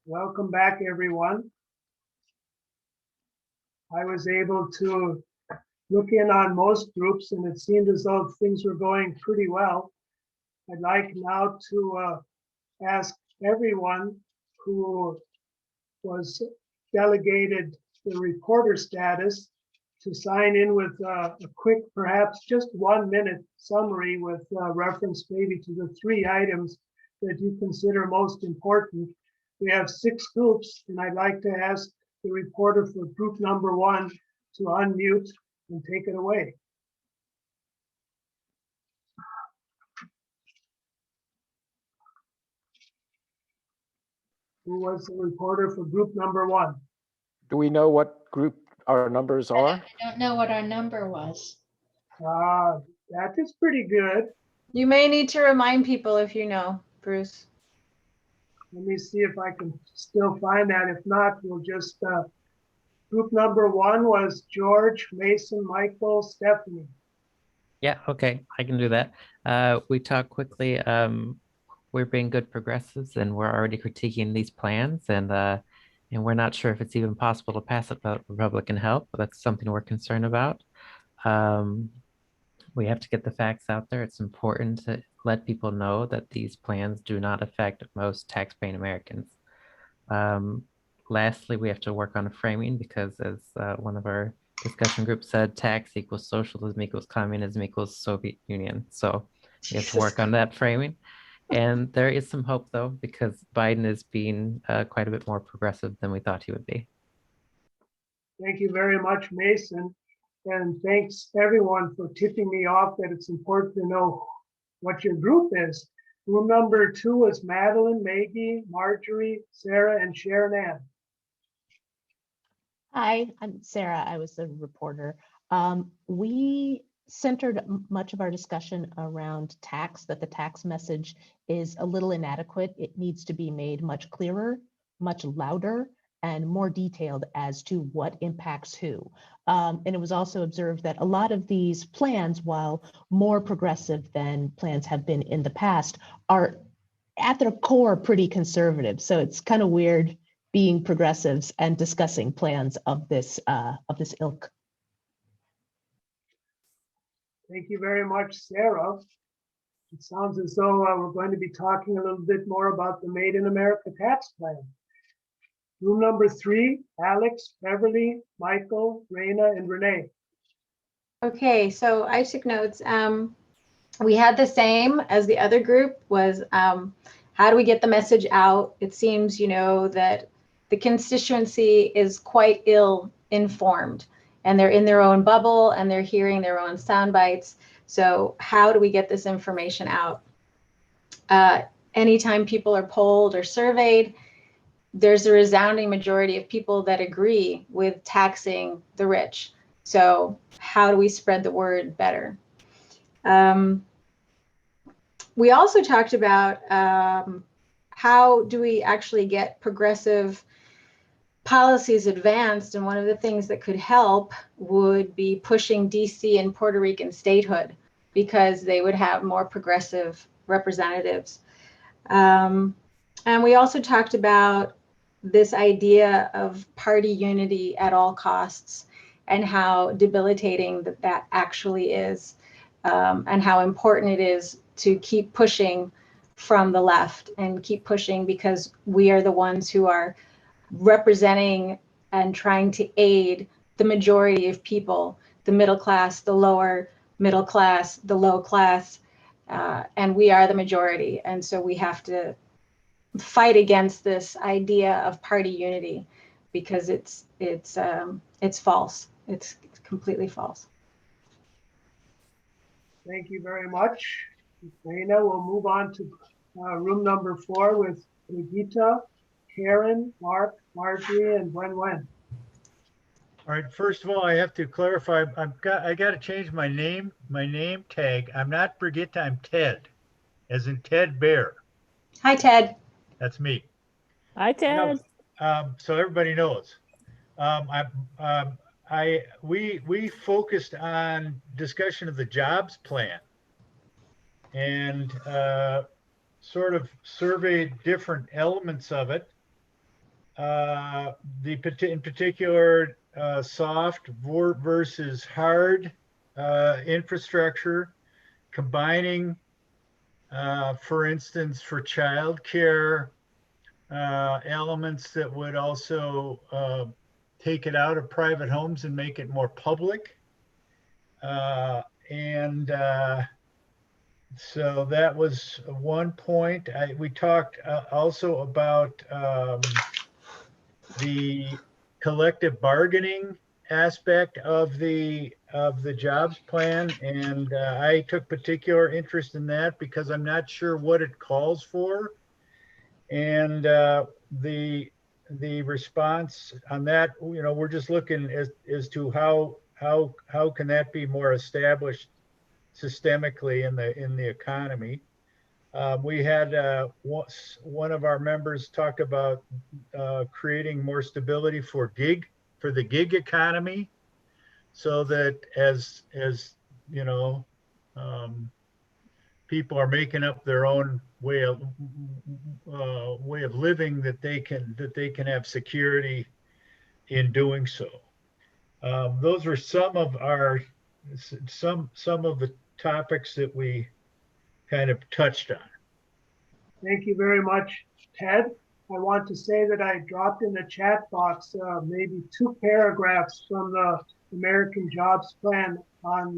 Welcome back, everyone. I was able to look in on most groups and it seemed as though things were going pretty well. I'd like now to ask everyone who was delegated the reporter status to sign in with a quick, perhaps just 1 minute summary with reference maybe to the 3 items that you consider most important. We have 6 groups, and I'd like to ask the reporter for group number 1 to unmute and take it away. Who was the reporter for group number 1? Do we know what group our numbers are? I don't know what our number was. That is pretty good. You may need to remind people if you know, Bruce. Let me see if I can still find that. If not, we'll just Group number 1 was George, Mason, Michael, Stephanie. Yeah, okay, I can do that. We talked quickly. We're being good progressives, and we're already critiquing these plans, and we're not sure if it's even possible to pass it without Republican help. But that's something we're concerned about. We have to get the facts out there. It's important to let people know that these plans do not affect most taxpaying Americans. Lastly, we have to work on framing because, as one of our discussion groups said, tax equals socialism equals communism equals Soviet Union. So we have to work on that framing. And there is some hope, though, because Biden is being quite a bit more progressive than we thought he would be. Thank you very much, Mason. And thanks everyone for tipping me off that it's important to know what your group is. Room number 2 was Madeline, Maggie, Marjorie, Sarah, and Sharon Ann. Hi, I'm Sarah. I was the reporter. We centered much of our discussion around tax, that the tax message is a little inadequate. It needs to be made much clearer, much louder, and more detailed as to what impacts who. And it was also observed that a lot of these plans, while more progressive than plans have been in the past, are at their core pretty conservative. So it's kind of weird being progressives and discussing plans of this ilk. Thank you very much, Sarah. It sounds as though we're going to be talking a little bit more about the Made in America tax plan. Room number 3, Alex, Beverly, Michael, Raina, and Renee. Okay, so I took notes. We had the same as the other group was how do we get the message out? It seems, that the constituency is quite ill informed and they're in their own bubble and they're hearing their own sound bites. So how do we get this information out? Anytime people are polled or surveyed, there's a resounding majority of people that agree with taxing the rich. So how do we spread the word better? We also talked about how do we actually get progressive policies advanced, and one of the things that could help would be pushing DC and Puerto Rican statehood because they would have more progressive representatives. And we also talked about this idea of party unity at all costs and how debilitating that actually is, and how important it is to keep pushing from the left and keep pushing because we are the ones who are representing and trying to aid the majority of people, the middle class, the lower middle class, the low class, and we are the majority. And so we have to fight against this idea of party unity because it's false. It's completely false. Thank you very much, Raina. We'll move on to room number 4 with Brigitte, Karen, Mark, Marjorie, and Wen. All right, first of all, I have to clarify, I got to change my name tag. I'm not Brigitte, I'm Ted, as in Ted Bear. Hi, Ted. That's me. Hi, Ted. So everybody knows. We focused on discussion of the jobs plan and sort of surveyed different elements of it. In particular, soft versus hard infrastructure, combining, for instance, for childcare, elements that would also take it out of private homes and make it more public. So that was one point. We talked also about the collective bargaining aspect of the jobs plan, and I took particular interest in that because I'm not sure what it calls for, and the response on that, we're just looking as to how can that be more established systemically in the economy. We had one of our members talk about creating more stability for the gig economy, so that as you know, people are making up their own way of living, that they can have security in doing so. Those are some of the topics that we kind of touched on. Thank you very much, Ted. I want to say that I dropped in the chat box maybe 2 paragraphs from the American Jobs Plan on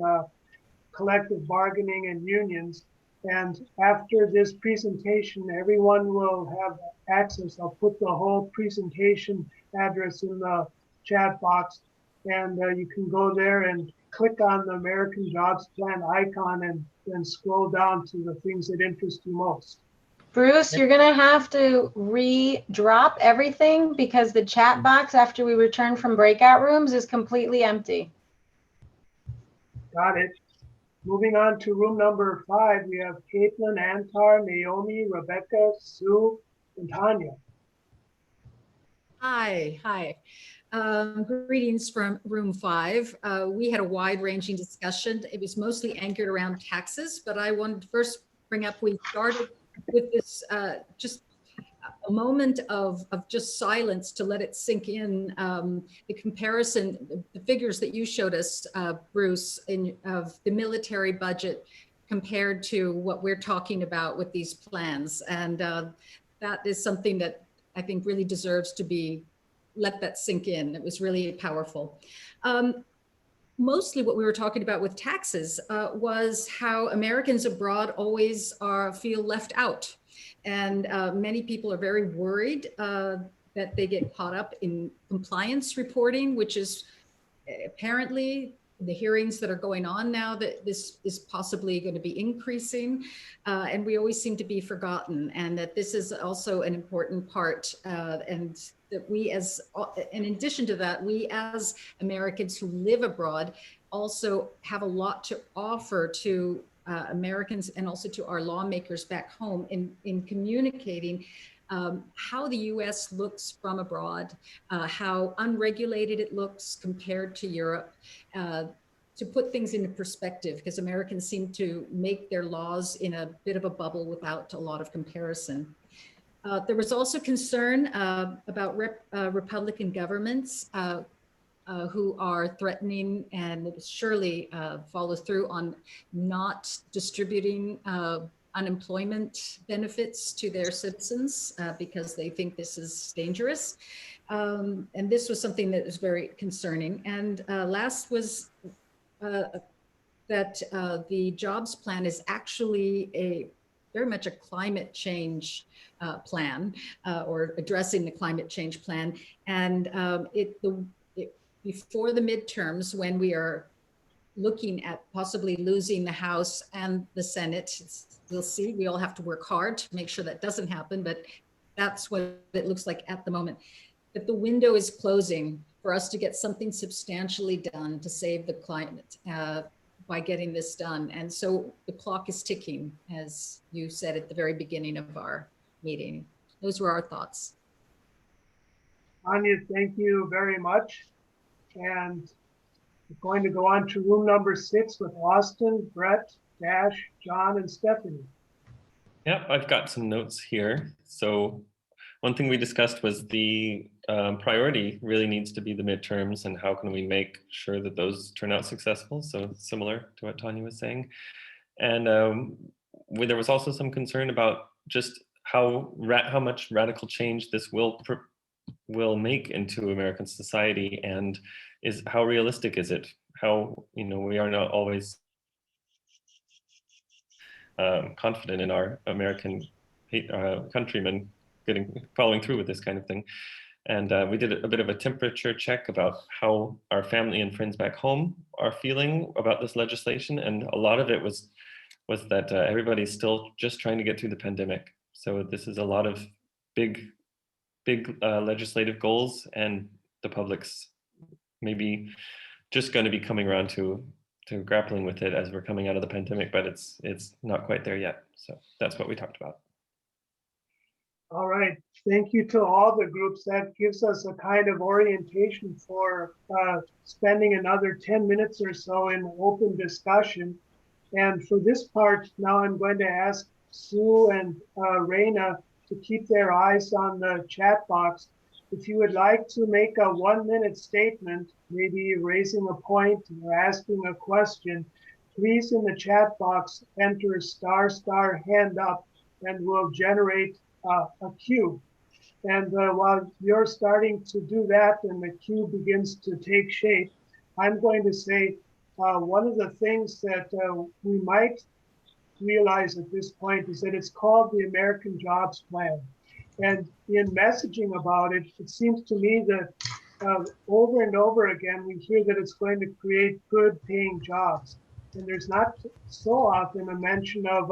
collective bargaining and unions. And after this presentation, everyone will have access. I'll put the whole presentation address in the chat box, and you can go there and click on the American Jobs Plan icon and then scroll down to the things that interest you most. Bruce, you're going to have to re-drop everything because the chat box after we return from breakout rooms is completely empty. Got it. Moving on to room number 5, we have Caitlin, Antar, Naomi, Rebecca, Sue, and Tanya. Hi. Greetings from room 5. We had a wide-ranging discussion. It was mostly anchored around taxes, but I wanted to first bring up, we started with this just a moment of just silence to let it sink in. The comparison, the figures that you showed us, Bruce, of the military budget compared to what we're talking about with these plans. And that is something that I think really deserves to be, let that sink in. It was really powerful. Mostly what we were talking about with taxes was how Americans abroad always feel left out. And many people are very worried that they get caught up in compliance reporting, which is apparently the hearings that are going on now, that this is possibly going to be increasing. And we always seem to be forgotten, and that this is also an important part. And that we in addition to that, we as Americans who live abroad also have a lot to offer to Americans and also to our lawmakers back home in communicating how the US looks from abroad, how unregulated it looks compared to Europe, to put things into perspective, because Americans seem to make their laws in a bit of a bubble without a lot of comparison. There was also concern about Republican governments who are threatening and surely follow through on not distributing unemployment benefits to their citizens because they think this is dangerous. And this was something that was very concerning. And last was that the jobs plan is actually very much a climate change plan or addressing the climate change plan. And before the midterms, when we are looking at possibly losing the House and the Senate, we'll see. We all have to work hard to make sure that doesn't happen, but that's what it looks like at the moment. That the window is closing for us to get something substantially done to save the climate by getting this done. And so the clock is ticking, as you said at the very beginning of our meeting. Those were our thoughts. Anya, thank you very much. And we're going to go on to room number 6 with Austin, Brett, Dash, John, and Stephanie. Yeah, I've got some notes here. So one thing we discussed was the priority really needs to be the midterms, and how can we make sure that those turn out successful? So similar to what Tanya was saying. And there was also some concern about just how much radical change this will make into American society, and how realistic is it? How, we are not always confident in our American countrymen following through with this kind of thing. And we did a bit of a temperature check about how our family and friends back home are feeling about this legislation. And a lot of it was that everybody's still just trying to get through the pandemic. So this is a lot of big legislative goals, and the public's maybe just going to be coming around to grappling with it as we're coming out of the pandemic, but it's not quite there yet. So that's what we talked about. All right. Thank you to all the groups. That gives us a kind of orientation for spending another 10 minutes or so in open discussion. And for this part, now I'm going to ask Sue and Raina to keep their eyes on the chat box. If you would like to make a 1-minute statement, maybe raising a point or asking a question, please in the chat box enter * hand up and we'll generate a queue. And while you're starting to do that and the queue begins to take shape, I'm going to say one of the things that we might realize at this point is that it's called the American Jobs Plan. And in messaging about it, it seems to me that over and over again, we hear that it's going to create good paying jobs. And there's not so often a mention of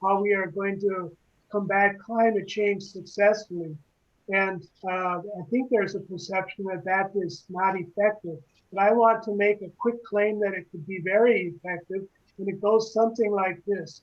how we are going to combat climate change successfully. And I think there's a perception that that is not effective. But I want to make a quick claim that it could be very effective. And it goes something like this.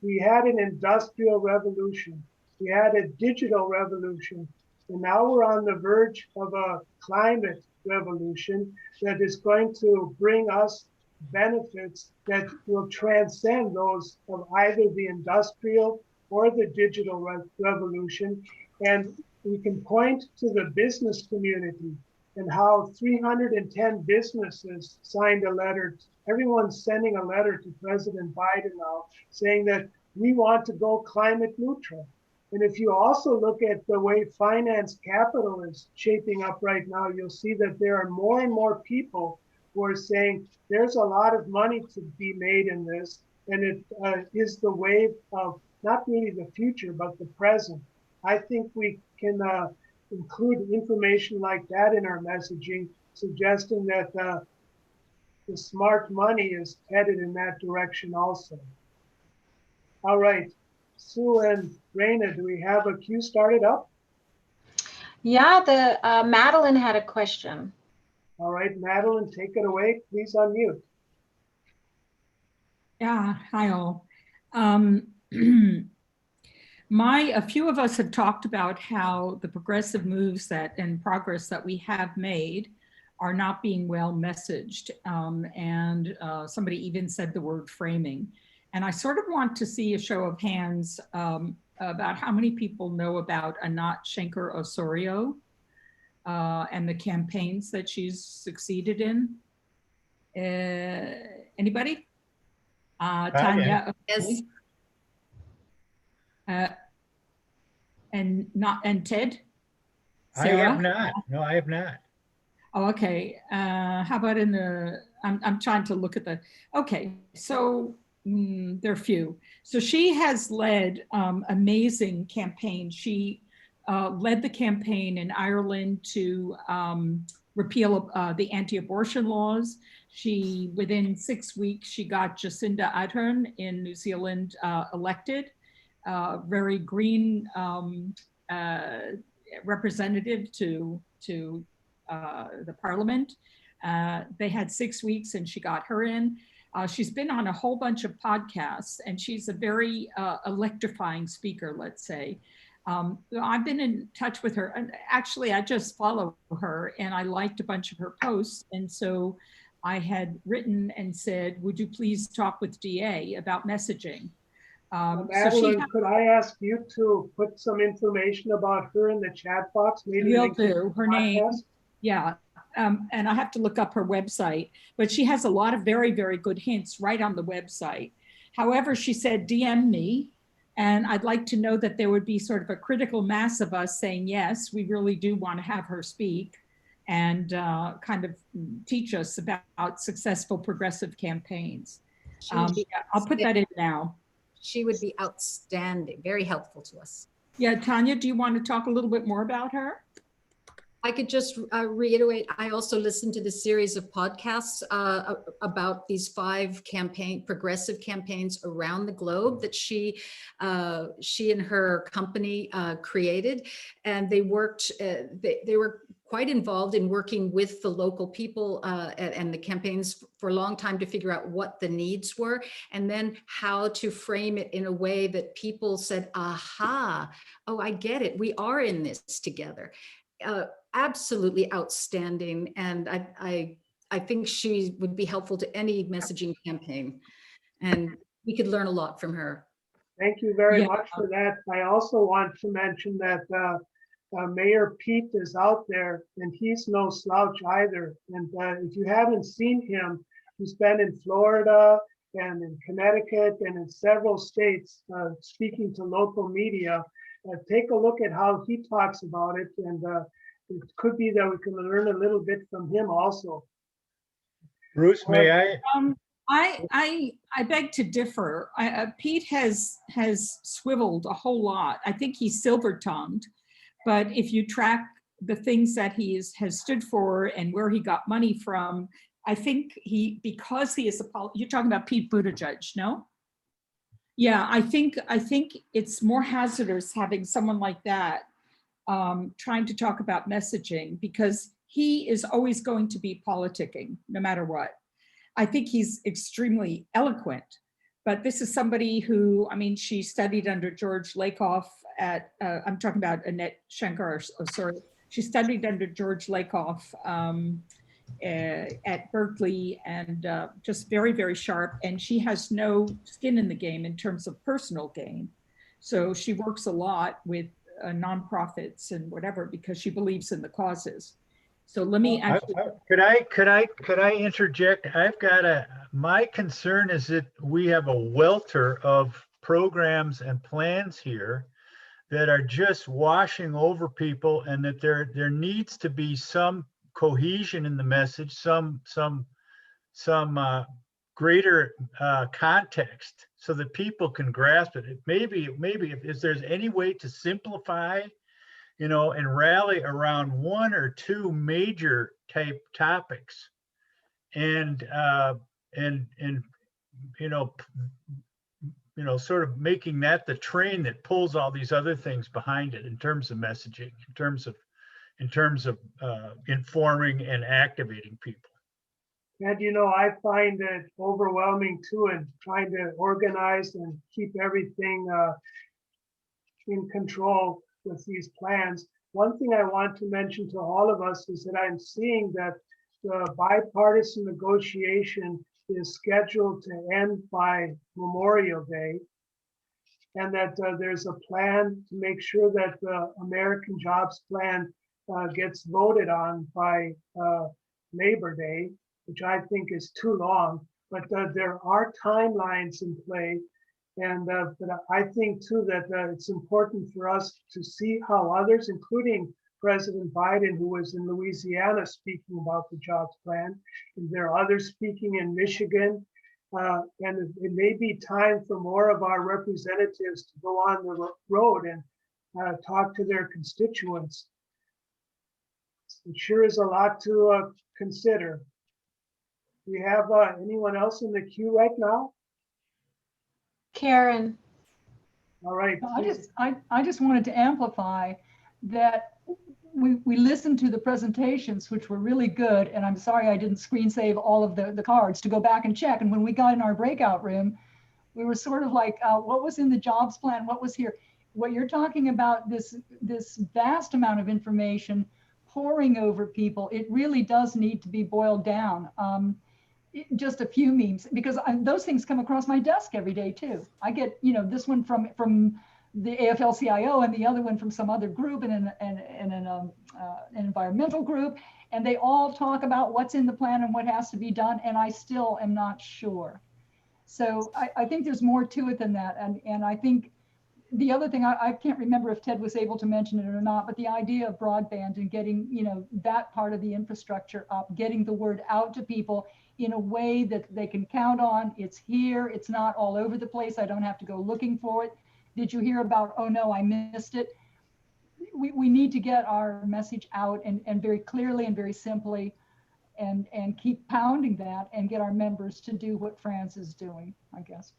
We had an industrial revolution. We had a digital revolution. And now we're on the verge of a climate revolution that is going to bring us benefits that will transcend those of either the industrial or the digital revolution. And we can point to the business community and how 310 businesses signed a letter. Everyone's sending a letter to President Biden now saying that we want to go climate neutral. And if you also look at the way finance capital is shaping up right now, you'll see that there are more and more people who are saying there's a lot of money to be made in this. And it is the wave of not really the future, but the present. I think we can include information like that in our messaging, suggesting that the smart money is headed in that direction also. All right, Sue and Raina, do we have a queue started up? Yeah, Madeline had a question. All right, Madeline, take it away. Please unmute. Yeah, hi all. A few of us have talked about how the progressive moves and progress that we have made are not being well messaged. And somebody even said the word framing. And I sort of want to see a show of hands about how many people know about Anat Shenker-Osorio and the campaigns that she's succeeded in. Anybody? Tanya? Yes. And Ted? Sarah? I have not. No, I have not. Oh, okay. How about I'm trying to look at okay. So there are few. So she has led amazing campaigns. She led the campaign in Ireland to repeal the anti-abortion laws. Within 6 weeks, she got Jacinda Ardern in New Zealand elected. Very green representative to the parliament. They had 6 weeks and she got her in. She's been on a whole bunch of podcasts and she's a very electrifying speaker, let's say. I've been in touch with her and actually I just follow her and I liked a bunch of her posts. And so I had written and said, would you please talk with DA about messaging? Madeline, could I ask you to put some information about her in the chat box? Maybe will do. Her name, yeah. And I have to look up her website, but she has a lot of very, very good hints right on the website. However, she said, DM me, and I'd like to know that there would be sort of a critical mass of us saying, yes, we really do want to have her speak and kind of teach us about successful progressive campaigns. Yeah, I'll put that in now. She would be outstanding, very helpful to us. Yeah, Tanya, do you want to talk a little bit more about her? I could just reiterate, I also listened to the series of podcasts about these 5 progressive campaigns around the globe that she and her company created. And they worked, they were quite involved in working with the local people and the campaigns for a long time to figure out what the needs were, and then how to frame it in a way that people said, aha, oh, I get it. We are in this together. Absolutely outstanding. And I think she would be helpful to any messaging campaign. And we could learn a lot from her. Thank you very Yeah. much for that. I also want to mention that Mayor Pete is out there, and he's no slouch either. And if you haven't seen him, he's been in Florida and in Connecticut and in several states speaking to local media. Take a look at how he talks about it, and it could be that we can learn a little bit from him also. Bruce, may I? I beg to differ. Pete has swiveled a whole lot. I think he's silver-tongued, but if you track the things that he has stood for and where he got money from, I think because he is you're talking about Pete Buttigieg, no? Yeah, I think it's more hazardous having someone like that trying to talk about messaging, because he is always going to be politicking no matter what. I think he's extremely eloquent, but this is somebody who, I mean, she studied under George Lakoff at, I'm talking about Annette Shankar, sorry. She studied under George Lakoff at Berkeley, and just very, very sharp. And she has no skin in the game in terms of personal gain. So she works a lot with nonprofits and whatever, because she believes in the causes. So let me actually. Could I interject? My concern is that we have a welter of programs and plans here that are just washing over people, and that there needs to be some cohesion in the message, some greater context, so that people can grasp it. Maybe if there's any way to simplify, and rally around one or two major type topics, and sort of making that the train that pulls all these other things behind it, in terms of messaging, in terms of informing and activating people. And I find it overwhelming too, and trying to organize and keep everything in control with these plans. One thing I want to mention to all of us is that I'm seeing that the bipartisan negotiation is scheduled to end by Memorial Day, and that there's a plan to make sure that the American Jobs Plan gets voted on by Labor Day, which I think is too long, but there are timelines in play. And but I think too that it's important for us to see how others, including President Biden, who was in Louisiana speaking about the jobs plan, and there are others speaking in Michigan. And it may be time for more of our representatives to go on the road and talk to their constituents. It sure is a lot to consider. Do we have anyone else in the queue right now? Karen. All right. I just wanted to amplify that we listened to the presentations, which were really good. And I'm sorry I didn't screen save all of the cards to go back and check. And when we got in our breakout room, we were sort of like, what was in the jobs plan? What was here? What you're talking about, this vast amount of information pouring over people, it really does need to be boiled down. Just a few memes, because those things come across my desk every day too. I get, this one from the AFL-CIO and the other one from some other group and an environmental group, and they all talk about what's in the plan and what has to be done, and I still am not sure. So I think there's more to it than that, and I think the other thing, I can't remember if Ted was able to mention it or not, but the idea of broadband and getting, that part of the infrastructure up, getting the word out to people in a way that they can count on. It's here, it's not all over the place. I don't have to go looking for it. Did you hear about, oh no, I missed it? We need to get our message out and very clearly and very simply, and keep pounding that and get our members to do what France is doing, I guess.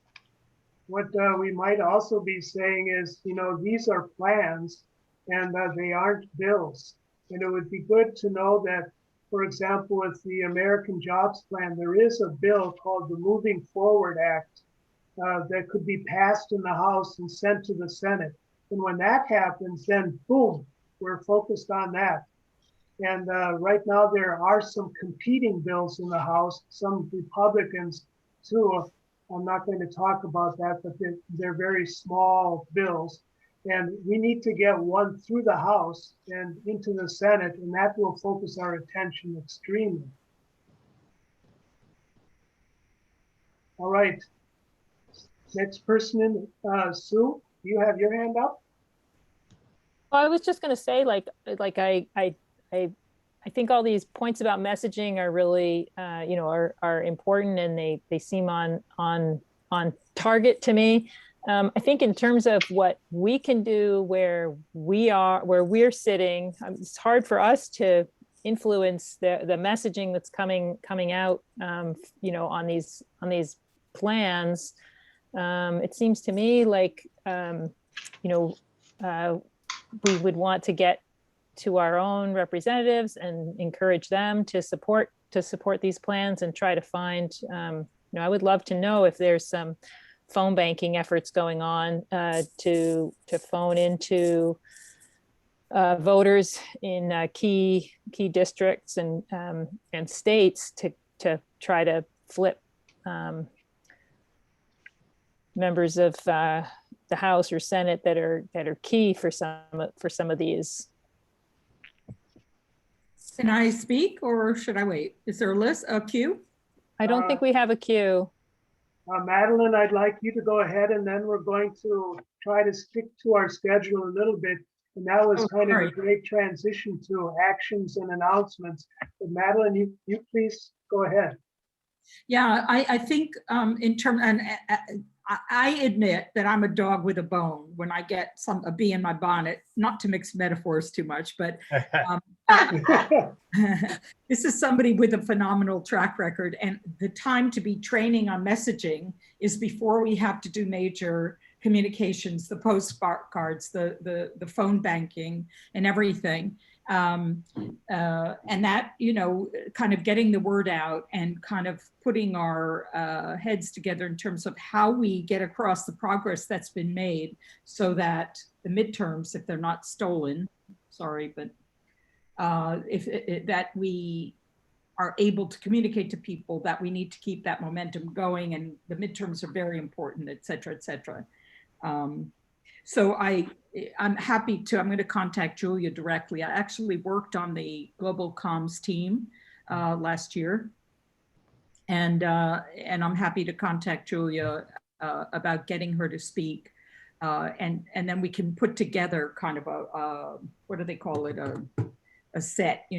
What we might also be saying is, these are plans, and they aren't bills. And it would be good to know that, for example, with the American Jobs Plan, there is a bill called the Moving Forward Act that could be passed in the House and sent to the Senate. And when that happens, then boom, we're focused on that. And right now there are some competing bills in the House, some Republicans too. I'm not going to talk about that, but they're very small bills. And we need to get one through the House and into the Senate, and that will focus our attention extremely. All right. Next person in, Sue, you have your hand up? Well, I was just going to say, I think all these points about messaging are really, are important, and they seem on target to me. I think in terms of what we can do where we're sitting, it's hard for us to influence the messaging that's coming out, on these plans. It seems to me like, we would want to get to our own representatives and encourage them to support these plans and try to find, I would love to know if there's some phone banking efforts going on to phone into voters in key districts and states to try to flip members of the House or Senate that are key for some of these. Can I speak or should I wait? Is there a queue? I don't think we have a queue. Madeline, I'd like you to go ahead, and then we're going to try to stick to our schedule a little bit. And that was kind of a great transition to actions and announcements. But Madeline, you please go ahead. Yeah, I think in terms, and I admit that I'm a dog with a bone when I get a bee in my bonnet, not to mix metaphors too much, but this is somebody with a phenomenal track record, and the time to be training on messaging is before we have to do major communications, the postcards, the phone banking and everything. And that, kind of getting the word out and kind of putting our heads together in terms of how we get across the progress that's been made so that the midterms, if they're not stolen, sorry, but that we are able to communicate to people that we need to keep that momentum going, and the midterms are very important, et cetera, et cetera. So I'm happy to, I'm going to contact Julia directly. I actually worked on the global comms team last year, and I'm happy to contact Julia about getting her to speak, and then we can put together kind of what do they call it, a set, a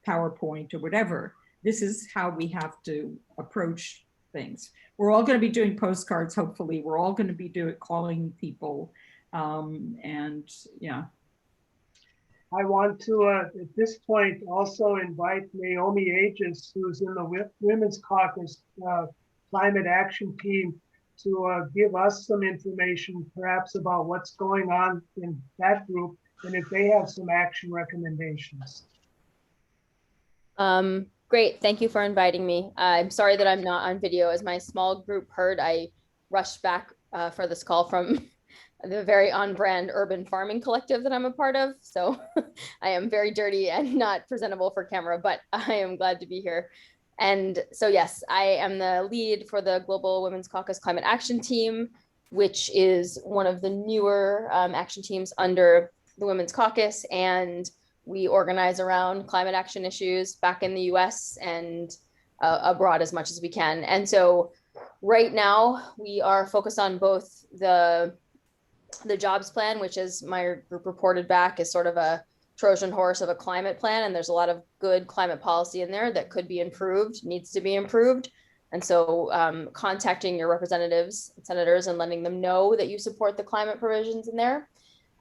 PowerPoint or whatever. This is how we have to approach things. We're all going to be doing postcards, hopefully. We're all going to be calling people. And yeah. I want to, at this point, also invite Naomi Aegis, who's in the Women's Caucus Climate Action Team, to give us some information, perhaps about what's going on in that group, and if they have some action recommendations. Great, thank you for inviting me. I'm sorry that I'm not on video. As my small group heard, I rushed back for this call from the very on-brand urban farming collective that I'm a part of. So I am very dirty and not presentable for camera, but I am glad to be here. And so yes, I am the lead for the Global Women's Caucus Climate Action Team, which is one of the newer action teams under the Women's Caucus. And we organize around climate action issues back in the US and abroad as much as we can. And so right now we are focused on both the jobs plan, which is my group reported back is sort of a Trojan horse of a climate plan. And there's a lot of good climate policy in there that could be improved, needs to be improved. And so contacting your representatives and senators and letting them know that you support the climate provisions in there.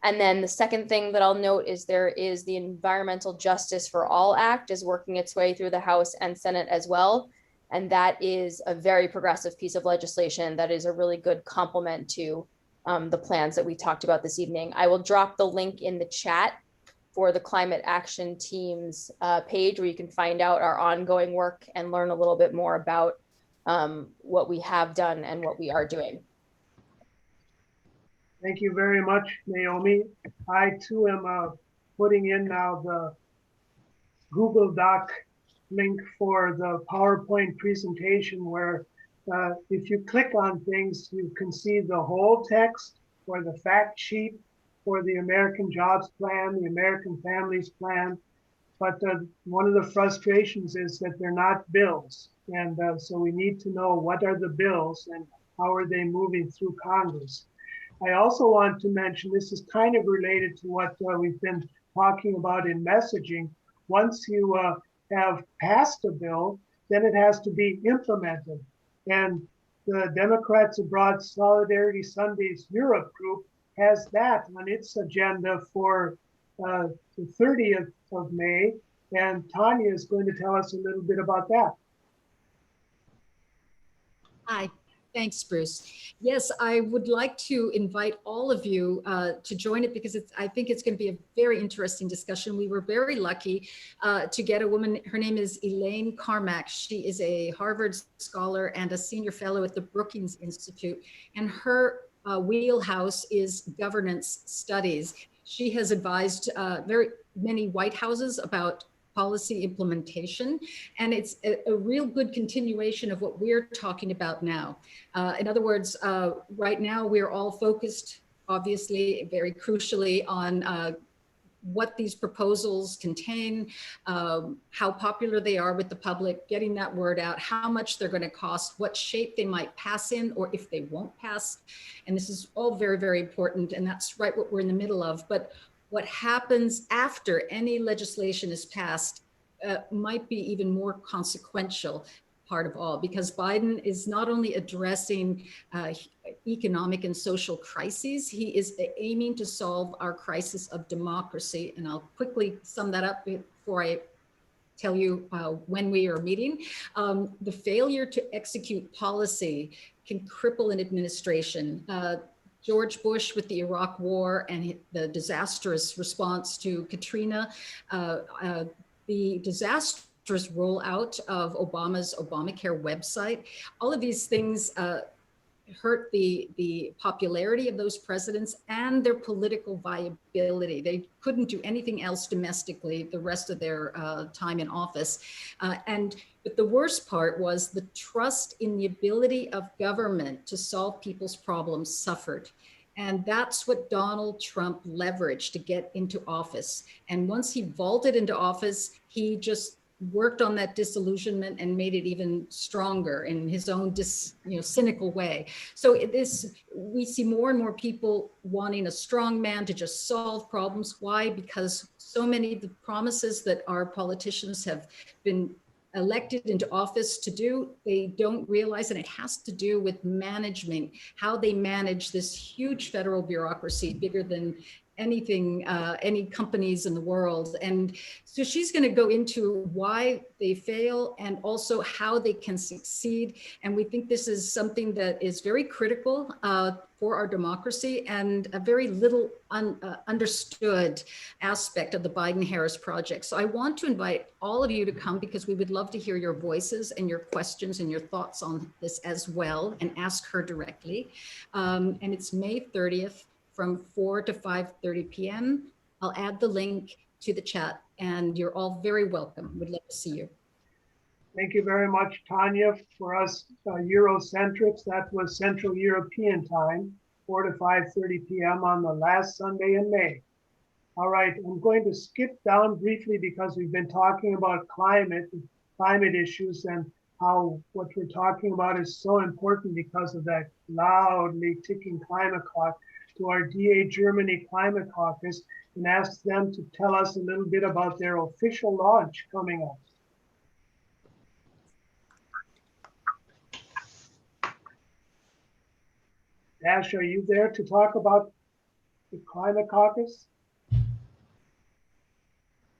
And then the second thing that I'll note is there is the Environmental Justice for All Act is working its way through the House and Senate as well. And that is a very progressive piece of legislation that is a really good complement to the plans that we talked about this evening. I will drop the link in the chat for the climate action team's page, where you can find out our ongoing work and learn a little bit more about what we have done and what we are doing. Thank you very much, Naomi. I too am putting in now the Google Doc link for the PowerPoint presentation where if you click on things, you can see the whole text or the fact sheet for the American Jobs Plan, the American Families Plan. But one of the frustrations is that they're not bills. And so we need to know what are the bills and how are they moving through Congress. I also want to mention, this is kind of related to what we've been talking about in messaging. Once you have passed a bill, then it has to be implemented. And the Democrats Abroad Solidarity Sundays Europe group has that on its agenda for the 30th of May. And Tanya is going to tell us a little bit about that. Hi. Thanks, Bruce. Yes, I would like to invite all of you to join it because I think it's going to be a very interesting discussion. We were very lucky to get a woman. Her name is Elaine Carmack. She is a Harvard scholar and a senior fellow at the Brookings Institute. And her wheelhouse is governance studies. She has advised very many White Houses about policy implementation. And it's a real good continuation of what we're talking about now. In other words, right now we're all focused, obviously, very crucially on what these proposals contain, how popular they are with the public, getting that word out, how much they're going to cost, what shape they might pass in, or if they won't pass. And this is all very, very important. And that's right what we're in the middle of. But what happens after any legislation is passed might be even more consequential part of all, because Biden is not only addressing economic and social crises, he is aiming to solve our crisis of democracy. And I'll quickly sum that up before I tell you when we are meeting. The failure to execute policy can cripple an administration. George Bush with the Iraq War and the disastrous response to Katrina, the disastrous rollout of Obama's Obamacare website, all of these things hurt the popularity of those presidents and their political viability. They couldn't do anything else domestically the rest of their time in office. But the worst part was the trust in the ability of government to solve people's problems suffered. And that's what Donald Trump leveraged to get into office. And once he vaulted into office, he just worked on that disillusionment and made it even stronger in his own cynical way. So we see more and more people wanting a strong man to just solve problems. Why? Because so many of the promises that our politicians have been elected into office to do, they don't realize, and it has to do with management, how they manage this huge federal bureaucracy, bigger than anything, any companies in the world. And so she's going to go into why they fail and also how they can succeed. And we think this is something that is very critical for our democracy and a very little understood aspect of the Biden-Harris project. So I want to invite all of you to come because we would love to hear your voices and your questions and your thoughts on this as well, and ask her directly. And it's May 30th. From 4 to 5:30 p.m. I'll add the link to the chat and you're all very welcome. We'd love to see you. Thank you very much, Tanya. For us Eurocentrics, that was Central European time, 4 to 5:30 p.m. on the last Sunday in May. All right, I'm going to skip down briefly because we've been talking about climate issues and how what we're talking about is so important because of that loudly ticking climate clock, to our DA Germany Climate Caucus and ask them to tell us a little bit about their official launch coming up. Ash, are you there to talk about the Climate Caucus?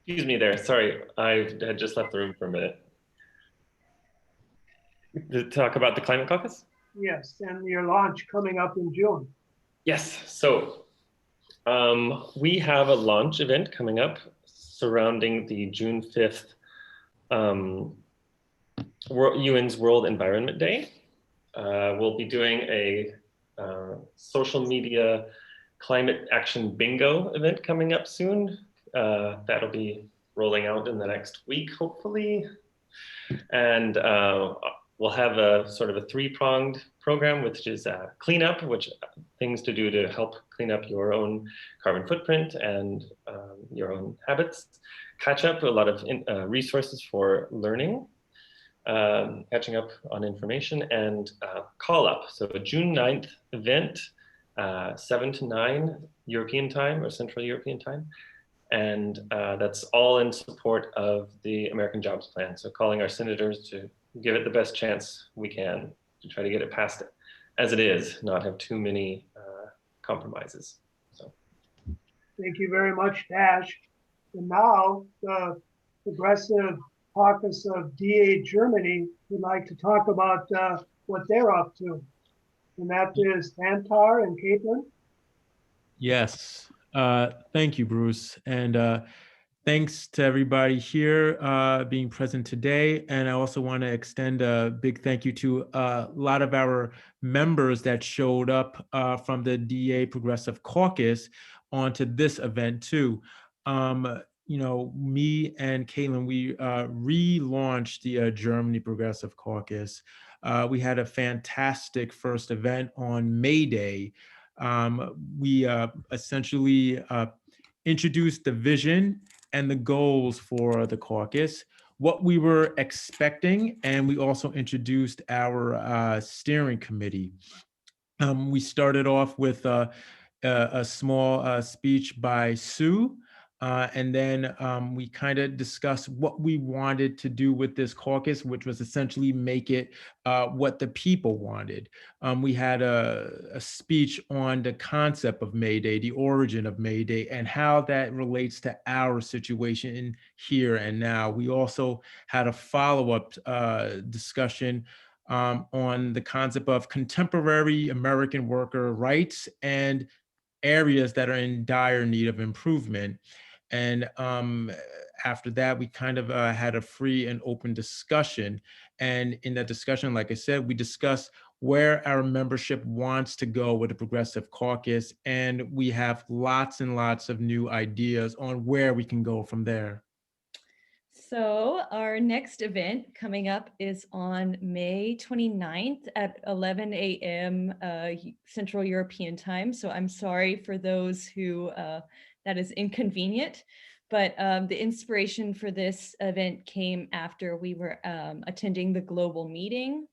Excuse me there, sorry, I had just left the room for a minute. To talk about the Climate Caucus? Yes, and your launch coming up in June. Yes, so We have a launch event coming up surrounding the June 5th UN's World Environment Day. We'll be doing a social media climate action bingo event coming up soon. That'll be rolling out in the next week, hopefully. And we'll have a sort of a three-pronged program, which is cleanup, which things to do to help clean up your own carbon footprint and your own habits. Catch up, a lot of resources for learning, catching up on information, and call up. So a June 9th event, 7 to 9 European time or Central European time. And that's all in support of the American Jobs Plan. So calling our senators to give it the best chance we can to try to get it passed as it is, not have too many compromises. So. Thank you very much, Dash. And now the Progressive Caucus of DA Germany would like to talk about what they're up to. And that is Antar and Caitlin. Yes, thank you, Bruce. And thanks to everybody here being present today. And I also want to extend a big thank you to a lot of our members that showed up from the DA Progressive Caucus onto this event too. You know, me and Caitlin, we relaunched the Germany Progressive Caucus. We had a fantastic first event on May Day. We essentially introduced the vision and the goals for the caucus, what we were expecting, and we also introduced our steering committee. We started off with a small speech by Sue, and then we kind of discussed what we wanted to do with this caucus, which was essentially make it what the people wanted. We had a speech on the concept of May Day, the origin of May Day, and how that relates to our situation in here and now. We also had a follow-up discussion on the concept of contemporary American worker rights and areas that are in dire need of improvement. And after that, we kind of had a free and open discussion. And in that discussion, like I said, we discussed where our membership wants to go with the Progressive Caucus. And we have lots and lots of new ideas on where we can go from there. So our next event coming up is on May 29th at 11 a.m. Central European time. So I'm sorry for those who that is inconvenient, but the inspiration for this event came after we were attending the global meeting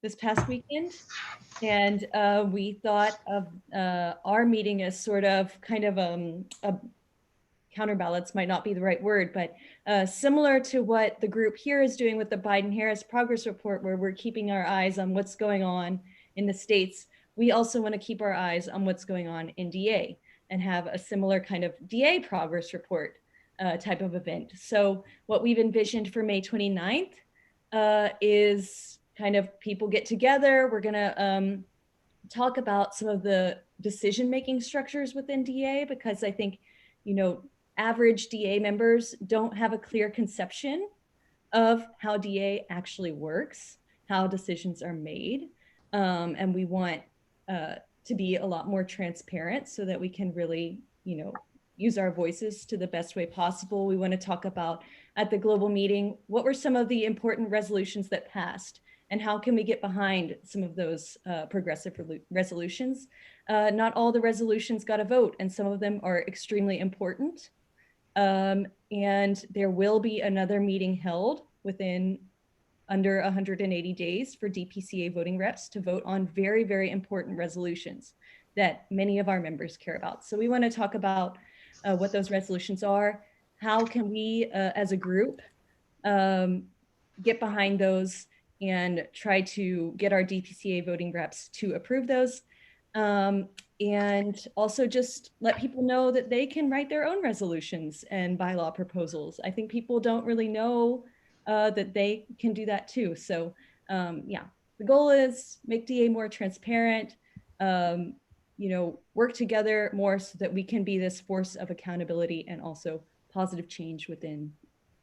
this past weekend. And we thought of our meeting as sort of kind of a counterbalance might not be the right word, but similar to what the group here is doing with the Biden-Harris Progress Report, where we're keeping our eyes on what's going on in the States. We also want to keep our eyes on what's going on in DA and have a similar kind of DA Progress Report type of event. So what we've envisioned for May 29th is kind of people get together. We're going to talk about some of the decision-making structures within DA, because I think, you know, average DA members don't have a clear conception of how DA actually works, how decisions are made. And we want to be a lot more transparent so that we can really, you know, use our voices to the best way possible. We want to talk about at the global meeting, what were some of the important resolutions that passed and how can we get behind some of those progressive resolutions? Not all the resolutions got a vote, and some of them are extremely important. And there will be another meeting held within under 180 days for DPCA voting reps to vote on very, very important resolutions that many of our members care about. So we want to talk about what those resolutions are. How can we, as a group, get behind those and try to get our DPCA voting reps to approve those. And also just let people know that they can write their own resolutions and bylaw proposals. I think people don't really know that they can do that too. So yeah, the goal is make DA more transparent, you work together more so that we can be this force of accountability and also positive change within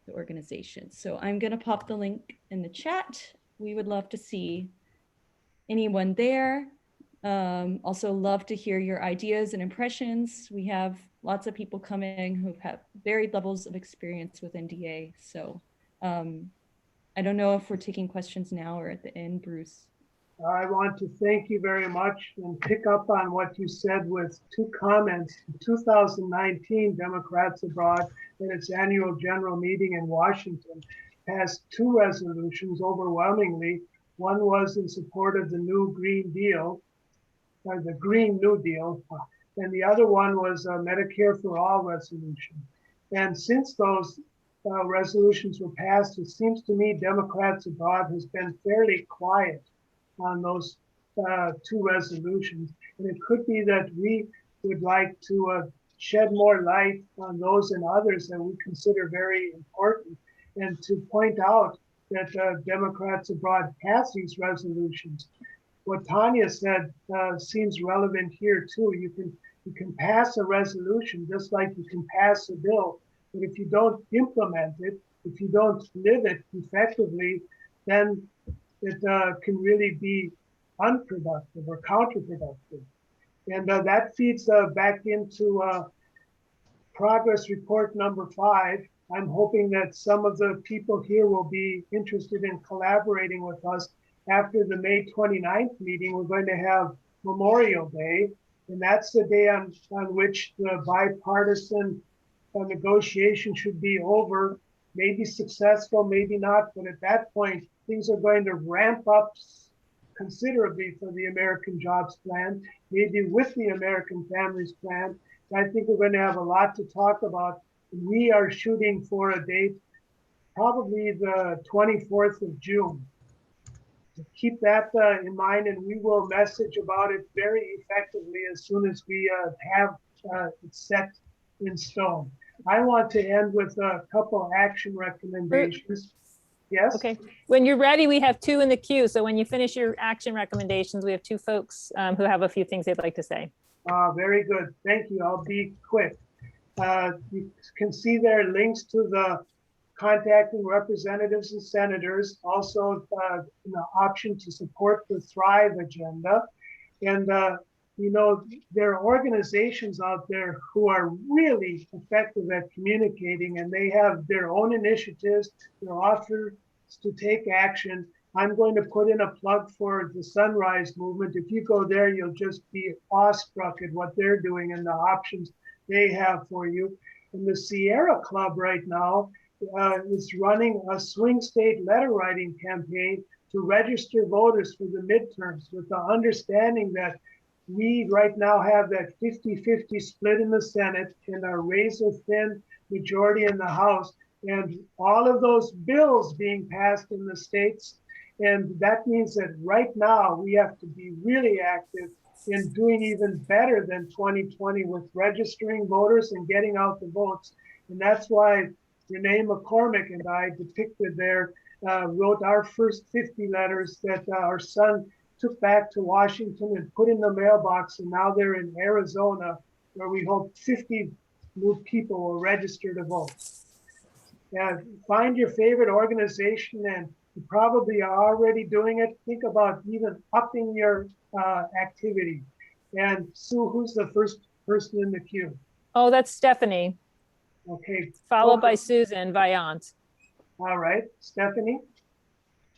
the organization. So I'm going to pop the link in the chat. We would love to see anyone there. Also love to hear your ideas and impressions. We have lots of people coming who have varied levels of experience with NDA. So I don't know if we're taking questions now or at the end, Bruce. I want to thank you very much and pick up on what you said with two comments. In 2019, Democrats Abroad at its annual general meeting in Washington passed two resolutions overwhelmingly. One was in support of the new Green Deal, or the Green New Deal, and the other one was a Medicare for All resolution. And since those resolutions were passed, it seems to me Democrats Abroad has been fairly quiet on those two resolutions. And it could be that we would like to shed more light on those and others that we consider very important, and to point out that Democrats Abroad pass these resolutions. What Tanya said seems relevant here too. You can pass a resolution just like you can pass a bill, but if you don't implement it, if you don't live it effectively, then it can really be unproductive or counterproductive. And that feeds back into progress report number 5. I'm hoping that some of the people here will be interested in collaborating with us. After the May 29th meeting, we're going to have Memorial Day, and that's the day on which the bipartisan negotiation should be over, maybe successful, maybe not, but at that point, things are going to ramp up considerably for the American Jobs Plan, maybe with the American Families Plan. I think we're going to have a lot to talk about. We are shooting for a date, probably the 24th of June. So keep that in mind, and we will message about it very effectively as soon as we have it set in stone. I want to end with a couple action recommendations. Yes? Okay, when you're ready, we have 2 in the queue. So when you finish your action recommendations, we have 2 folks who have a few things they'd like to say. Very good, thank you. I'll be quick. You can see there links to the contacting representatives and senators, also an option to support the Thrive agenda. And there are organizations out there who are really effective at communicating, and they have their own initiatives, their offers to take action. I'm going to put in a plug for the Sunrise Movement. If you go there, you'll just be awestruck at what they're doing and the options they have for you. And the Sierra Club right now is running a swing state letter writing campaign to register voters for the midterms, with the understanding that we right now have that 50-50 split in the Senate and a razor-thin majority in the House, and all of those bills being passed in the states. And that means that right now we have to be really active in doing even better than 2020 with registering voters and getting out the votes. And that's why Renee McCormick and I depicted there, wrote our first 50 letters that our son took back to Washington and put in the mailbox, and now they're in Arizona, where we hope 50 new people will register to vote. Find your favorite organization, and you probably are already doing it. Think about even upping your activity. And Sue, who's the first person in the queue? Oh, that's Stephanie. Okay. Followed by Susan Vaillant. All right, Stephanie.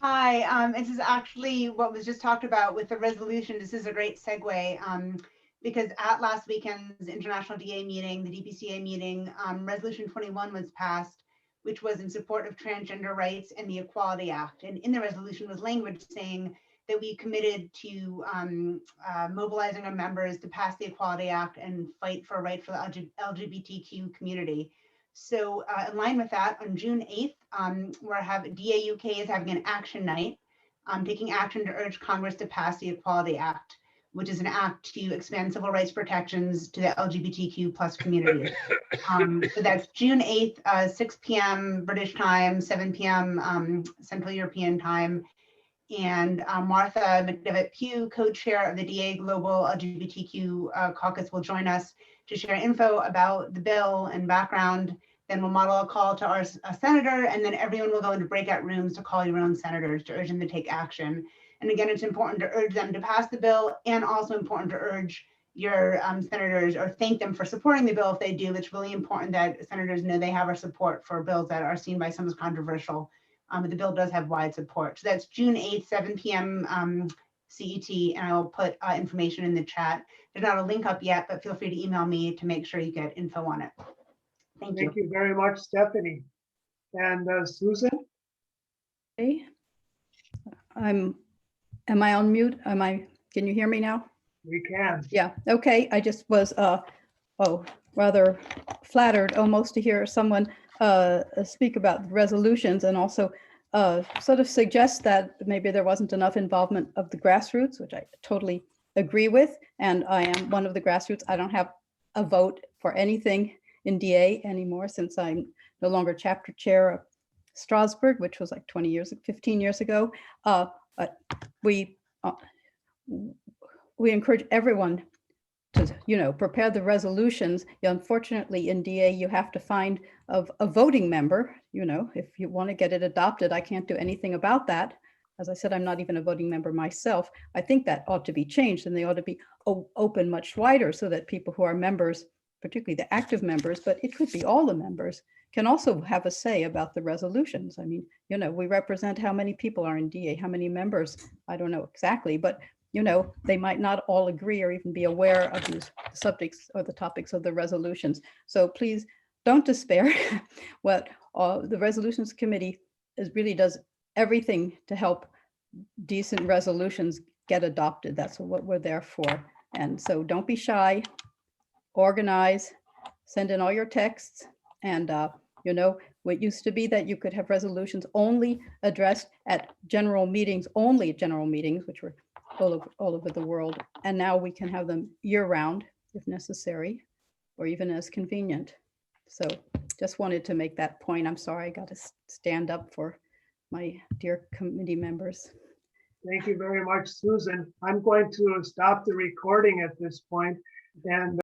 Hi, this is actually what was just talked about with the resolution. This is a great segue because at last weekend's International DA meeting, the DPCA meeting, Resolution 21 was passed, which was in support of transgender rights and the Equality Act. And in the resolution was language saying that we committed to mobilizing our members to pass the Equality Act and fight for a right for the LGBTQ community. So in line with that, on June 8th, DA UK is having an action night, taking action to urge Congress to pass the Equality Act, which is an act to expand civil rights protections to the LGBTQ plus community. So that's June 8th, 6 p.m. British time, 7 p.m. Central European time. and Martha McDevitt-Pugh, co-chair of the DA Global LGBTQ Caucus, will join us to share info about the bill and background. Then we'll model a call to our senator, and then everyone will go into breakout rooms to call your own senators to urge them to take action. And again, it's important to urge them to pass the bill, and also important to urge your senators or thank them for supporting the bill if they do. It's really important that senators know they have our support for bills that are seen by some as controversial. But the bill does have wide support. So that's June 8th, 7 p.m. CET, and I will put information in the chat. There's not a link up yet, but feel free to email me to make sure you get info on it. Thank you. Thank you very much, Stephanie. And Susan? Hey, am I on mute? Can you hear me now? We can. Yeah, okay. I just was, rather flattered almost to hear someone speak about resolutions, and also sort of suggest that maybe there wasn't enough involvement of the grassroots, which I totally agree with. And I am one of the grassroots. I don't have a vote for anything in DA anymore, since I'm no longer chapter chair of Strasbourg, which was like 15 years ago. We encourage everyone to, prepare the resolutions. Unfortunately, in DA, you have to find a voting member. If you want to get it adopted, I can't do anything about that. As I said, I'm not even a voting member myself. I think that ought to be changed, and they ought to be open much wider so that people who are members, particularly the active members, but it could be all the members, can also have a say about the resolutions. I mean, we represent how many people are in DA, how many members, I don't know exactly, but they might not all agree or even be aware of these subjects or the topics of the resolutions. So please don't despair. What the resolutions committee really does everything to help decent resolutions get adopted. That's what we're there for. And so don't be shy, organize, send in all your texts. And what used to be that you could have resolutions only addressed at general meetings, which were all over the world. And now we can have them year round if necessary, or even as convenient. So just wanted to make that point. I'm sorry, I got to stand up for my dear committee members. Thank you very much, Susan. I'm going to stop the recording at this point, and